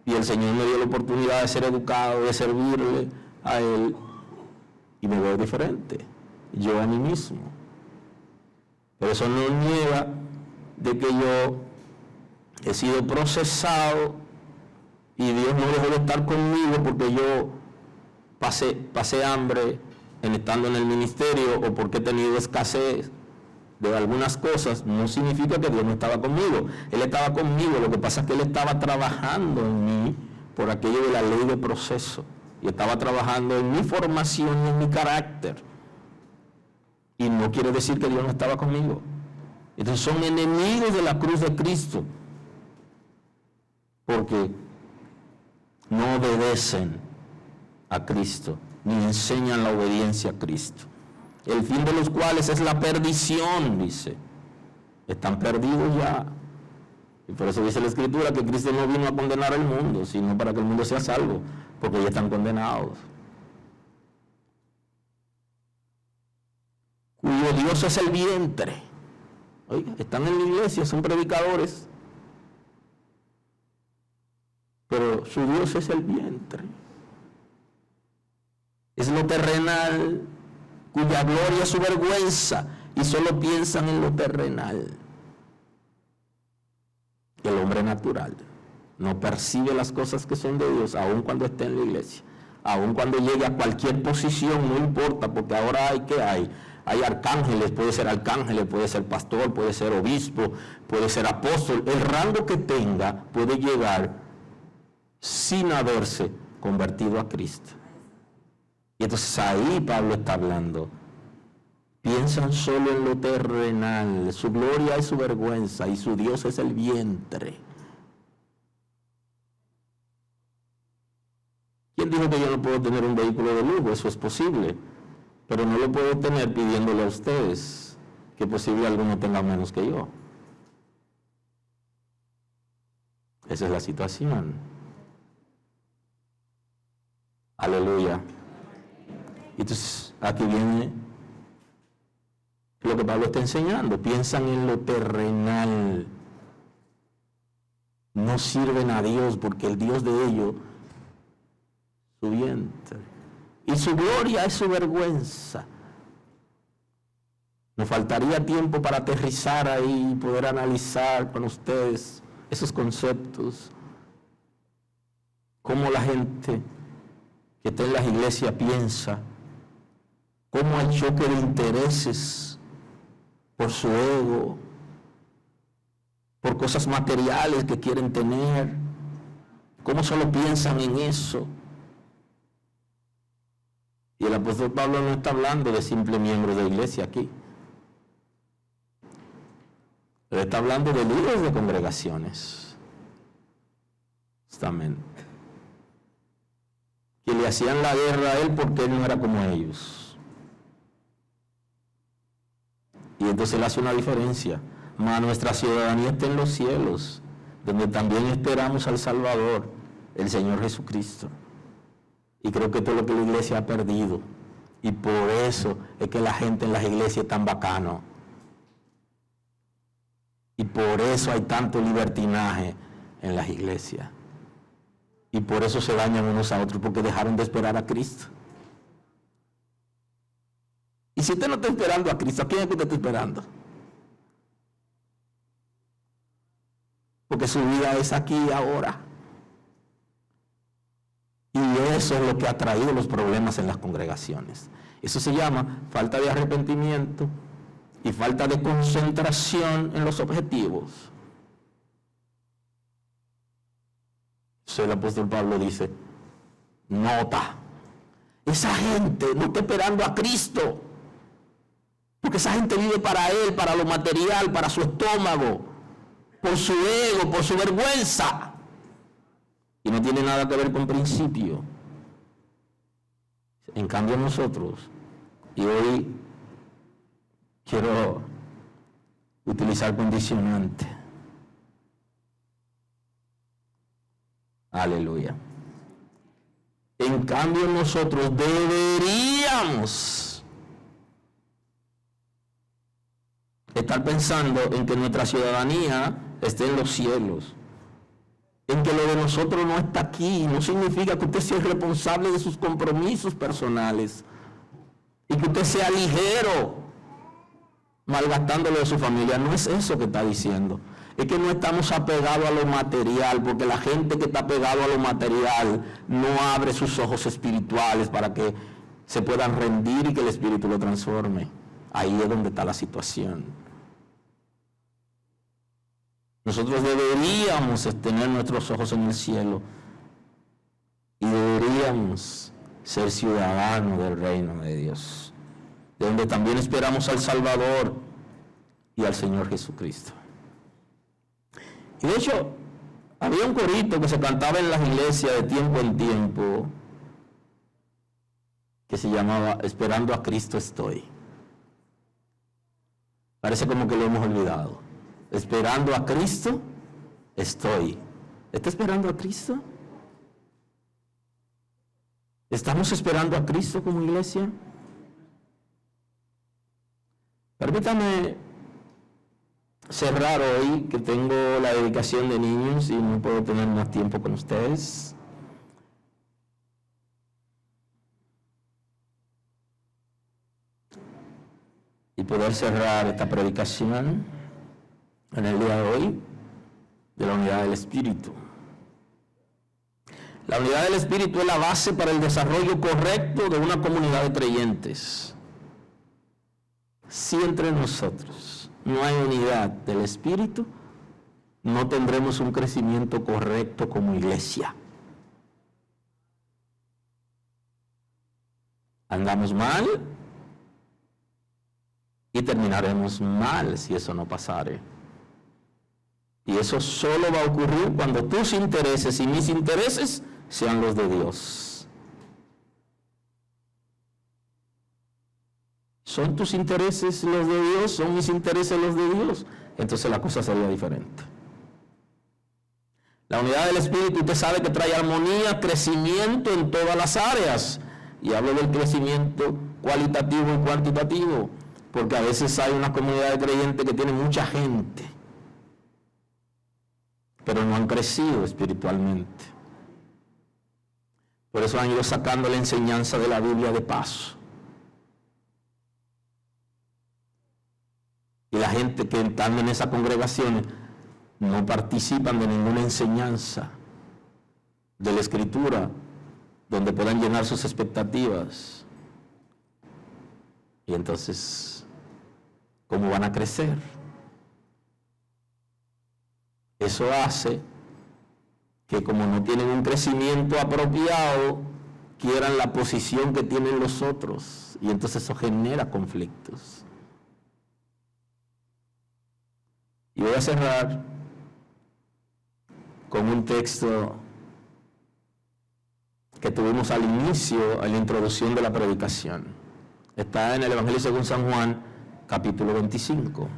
y el Señor me dio la oportunidad de ser educado, de servirle a Él, y me veo diferente, yo a mí mismo. Pero eso no niega de que yo he sido procesado y Dios no dejó de estar conmigo porque yo pasé hambre estando en el ministerio o porque he tenido escasez de algunas cosas. No significa que Dios no estaba conmigo. Él estaba conmigo, lo que pasa es que Él estaba trabajando en mí por aquello de la ley de proceso, y estaba trabajando en mi formación y en mi carácter, y no quiere decir que Dios no estaba conmigo. Entonces son enemigos de la cruz de Cristo porque no obedecen a Cristo ni enseñan la obediencia a Cristo, el fin de los cuales es la perdición, dice. Están perdidos ya. Y por eso dice la Escritura que Cristo no vino a condenar al mundo, sino para que el mundo sea salvo, porque ya están condenados. Cuyo Dios es el vientre. Oiga, están en la iglesia, son predicadores, pero su Dios es el vientre. Es lo terrenal, cuya gloria es su vergüenza, y solo piensan en lo terrenal. El hombre natural no percibe las cosas que son de Dios, aun cuando esté en la iglesia, aun cuando llegue a cualquier posición, no importa, porque ahora hay arcángeles, puede ser pastor, puede ser obispo, puede ser apóstol. El rango que tenga puede llegar sin haberse convertido a Cristo. Y entonces ahí Pablo está hablando. Piensan solo en lo terrenal, su gloria es su vergüenza y su Dios es el vientre. ¿Quién dijo que yo no puedo tener un vehículo de lujo? Eso es posible, pero no lo puedo tener pidiéndole a ustedes que posible alguno tenga menos que yo. Esa es la situación. Aleluya. Entonces, aquí viene lo que Pablo está enseñando. Piensan en lo terrenal. No sirven a Dios porque el Dios de ellos, su vientre. Y su gloria es su vergüenza. Nos faltaría tiempo para aterrizar ahí y poder analizar con ustedes esos conceptos. Cómo la gente que está en las iglesias piensa. Cómo hay choque de intereses por su ego, por cosas materiales que quieren tener. Cómo solo piensan en eso. Y el apóstol Pablo no está hablando de simples miembros de iglesia aquí. Él está hablando de líderes de congregaciones. Justamente. Que le hacían la guerra a él porque él no era como ellos. Y entonces él hace una diferencia. Mas nuestra ciudadanía está en los cielos, donde también esperamos al Salvador, el Señor Jesucristo. Y creo que todo lo que la iglesia ha perdido. Y por eso es que la gente en las iglesias es tan bacano. Y por eso hay tanto libertinaje en las iglesias. Y por eso se dañan unos a otros, porque dejaron de esperar a Cristo. Y si usted no está esperando a Cristo, ¿a quién es que usted está esperando? Porque su vida es aquí y ahora. Y eso es lo que ha traído los problemas en las congregaciones. Eso se llama falta de arrepentimiento y falta de concentración en los objetivos. Entonces el apóstol Pablo dice, nota, esa gente no está esperando a Cristo. Porque esa gente vive para él, para lo material, para su estómago, por su ego, por su vergüenza. Y no tiene nada que ver con principio. En cambio nosotros, y hoy quiero utilizar condicionante. Aleluya. En cambio nosotros deberíamos estar pensando en que nuestra ciudadanía esté en los cielos, en que lo de nosotros no está aquí. No significa que usted sea responsable de sus compromisos personales y que usted sea ligero malgastándolo de su familia. No es eso que está diciendo. Es que no estamos apegados a lo material, porque la gente que está pegado a lo material no abre sus ojos espirituales para que se puedan rendir y que el Espíritu lo transforme. Ahí es donde está la situación. Nosotros deberíamos tener nuestros ojos en el cielo y deberíamos ser ciudadanos del reino de Dios, de donde también esperamos al Salvador y al Señor Jesucristo. Y de hecho, había un corito que se cantaba en las iglesias de tiempo en tiempo, que se llamaba Esperando a Cristo estoy. Parece como que lo hemos olvidado. Esperando a Cristo estoy. ¿Está esperando a Cristo? ¿Estamos esperando a Cristo como iglesia? Permítame cerrar hoy, que tengo la dedicación de niños y no puedo tener más tiempo con ustedes. Y poder cerrar esta predicación en el día de hoy de la unidad del Espíritu. La unidad del Espíritu es la base para el desarrollo correcto de una comunidad de creyentes. Si entre nosotros no hay unidad del Espíritu, no tendremos un crecimiento correcto como iglesia. Andamos mal y terminaremos mal si eso no pasare. Y eso solo va a ocurrir cuando tus intereses y mis intereses sean los de Dios. ¿Son tus intereses los de Dios? ¿Son mis intereses los de Dios? Entonces la cosa sería diferente. La unidad del Espíritu, usted sabe que trae armonía, crecimiento en todas las áreas. Y hablo del crecimiento cualitativo y cuantitativo, porque a veces hay una comunidad de creyentes que tiene mucha gente, pero no han crecido espiritualmente. Por eso han ido sacando la enseñanza de la Biblia de paso. Y la gente que están en esas congregaciones no participan de ninguna enseñanza de la Escritura donde puedan llenar sus expectativas. Y entonces, ¿cómo van a crecer? Eso hace que, como no tienen un crecimiento apropiado, quieran la posición que tienen los otros, y entonces eso genera conflictos. Y voy a cerrar con un texto que tuvimos al inicio, a la introducción de la predicación. Está en el Evangelio según San Juan, capítulo 25.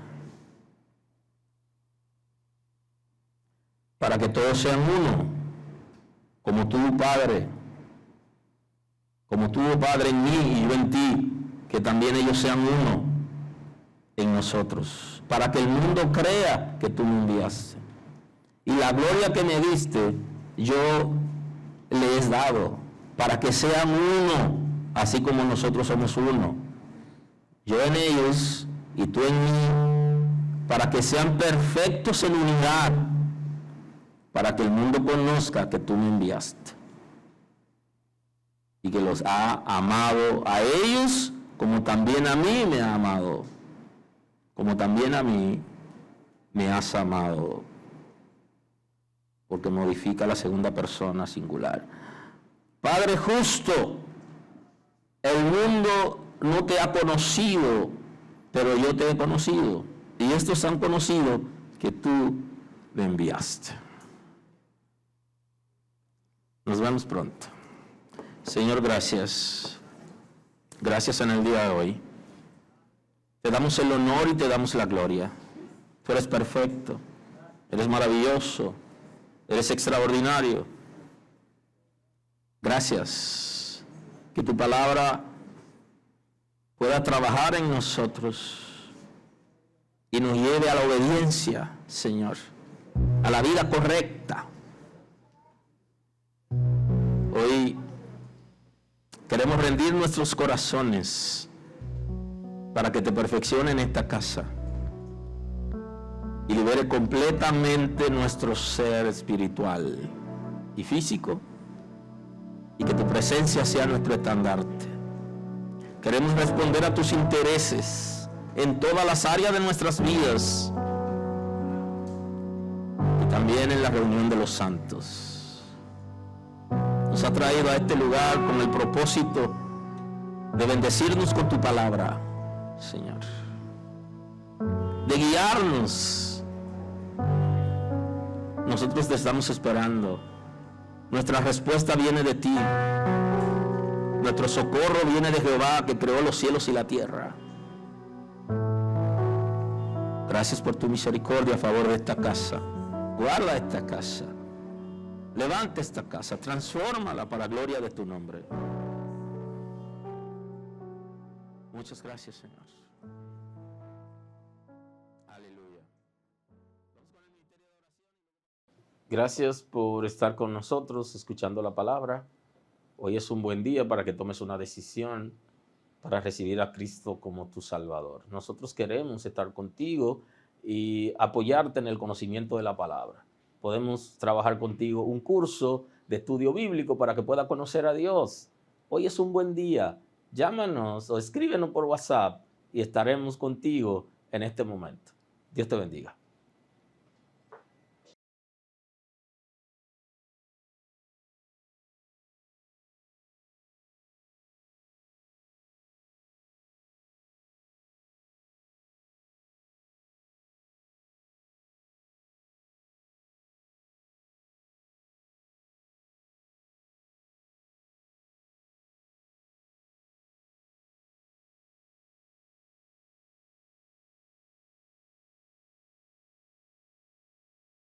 Para que todos sean uno, como tú, Padre, como tú, Padre, en mí y yo en ti, que también ellos sean uno en nosotros, para que el mundo crea que tú me enviaste. Y la gloria que me diste, yo le he dado, para que sean uno, así como nosotros somos uno. Yo en ellos y tú en mí, para que sean perfectos en unidad, para que el mundo conozca que tú me enviaste y que los ha amado a ellos como también a mí me ha amado, como también a mí me has amado, porque modifica la segunda persona singular. Padre justo, el mundo no te ha conocido, pero yo te he conocido, y estos han conocido que tú me enviaste. Nos vemos pronto. Señor, gracias. Gracias en el día de hoy. Te damos el honor y te damos la gloria. Tú eres perfecto, eres maravilloso, eres extraordinario. Gracias. Que tu palabra pueda trabajar en nosotros y nos lleve a la obediencia, Señor, a la vida correcta. Hoy queremos rendir nuestros corazones para que te perfeccione en esta casa y libere completamente nuestro ser espiritual y físico, y que tu presencia sea nuestro estandarte. Queremos responder a tus intereses en todas las áreas de nuestras vidas y también en la reunión de los santos. Nos ha traído a este lugar con el propósito de bendecirnos con tu palabra, Señor, de guiarnos. Nosotros te estamos esperando. Nuestra respuesta viene de ti. Nuestro socorro viene de Jehová, que creó los cielos y la tierra. Gracias por tu misericordia a favor de esta casa. Guarda esta casa. Levanta esta casa. Transfórmala para la gloria de tu nombre. Muchas gracias, Señor. Aleluya. Gracias por estar con nosotros escuchando la palabra. Hoy es un buen día para que tomes una decisión para recibir a Cristo como tu Salvador. Nosotros queremos estar contigo y apoyarte en el conocimiento de la palabra. Podemos trabajar contigo un curso de estudio bíblico para que puedas conocer a Dios. Hoy es un buen día. Llámanos o escríbenos por WhatsApp y estaremos contigo en este momento. Dios te bendiga.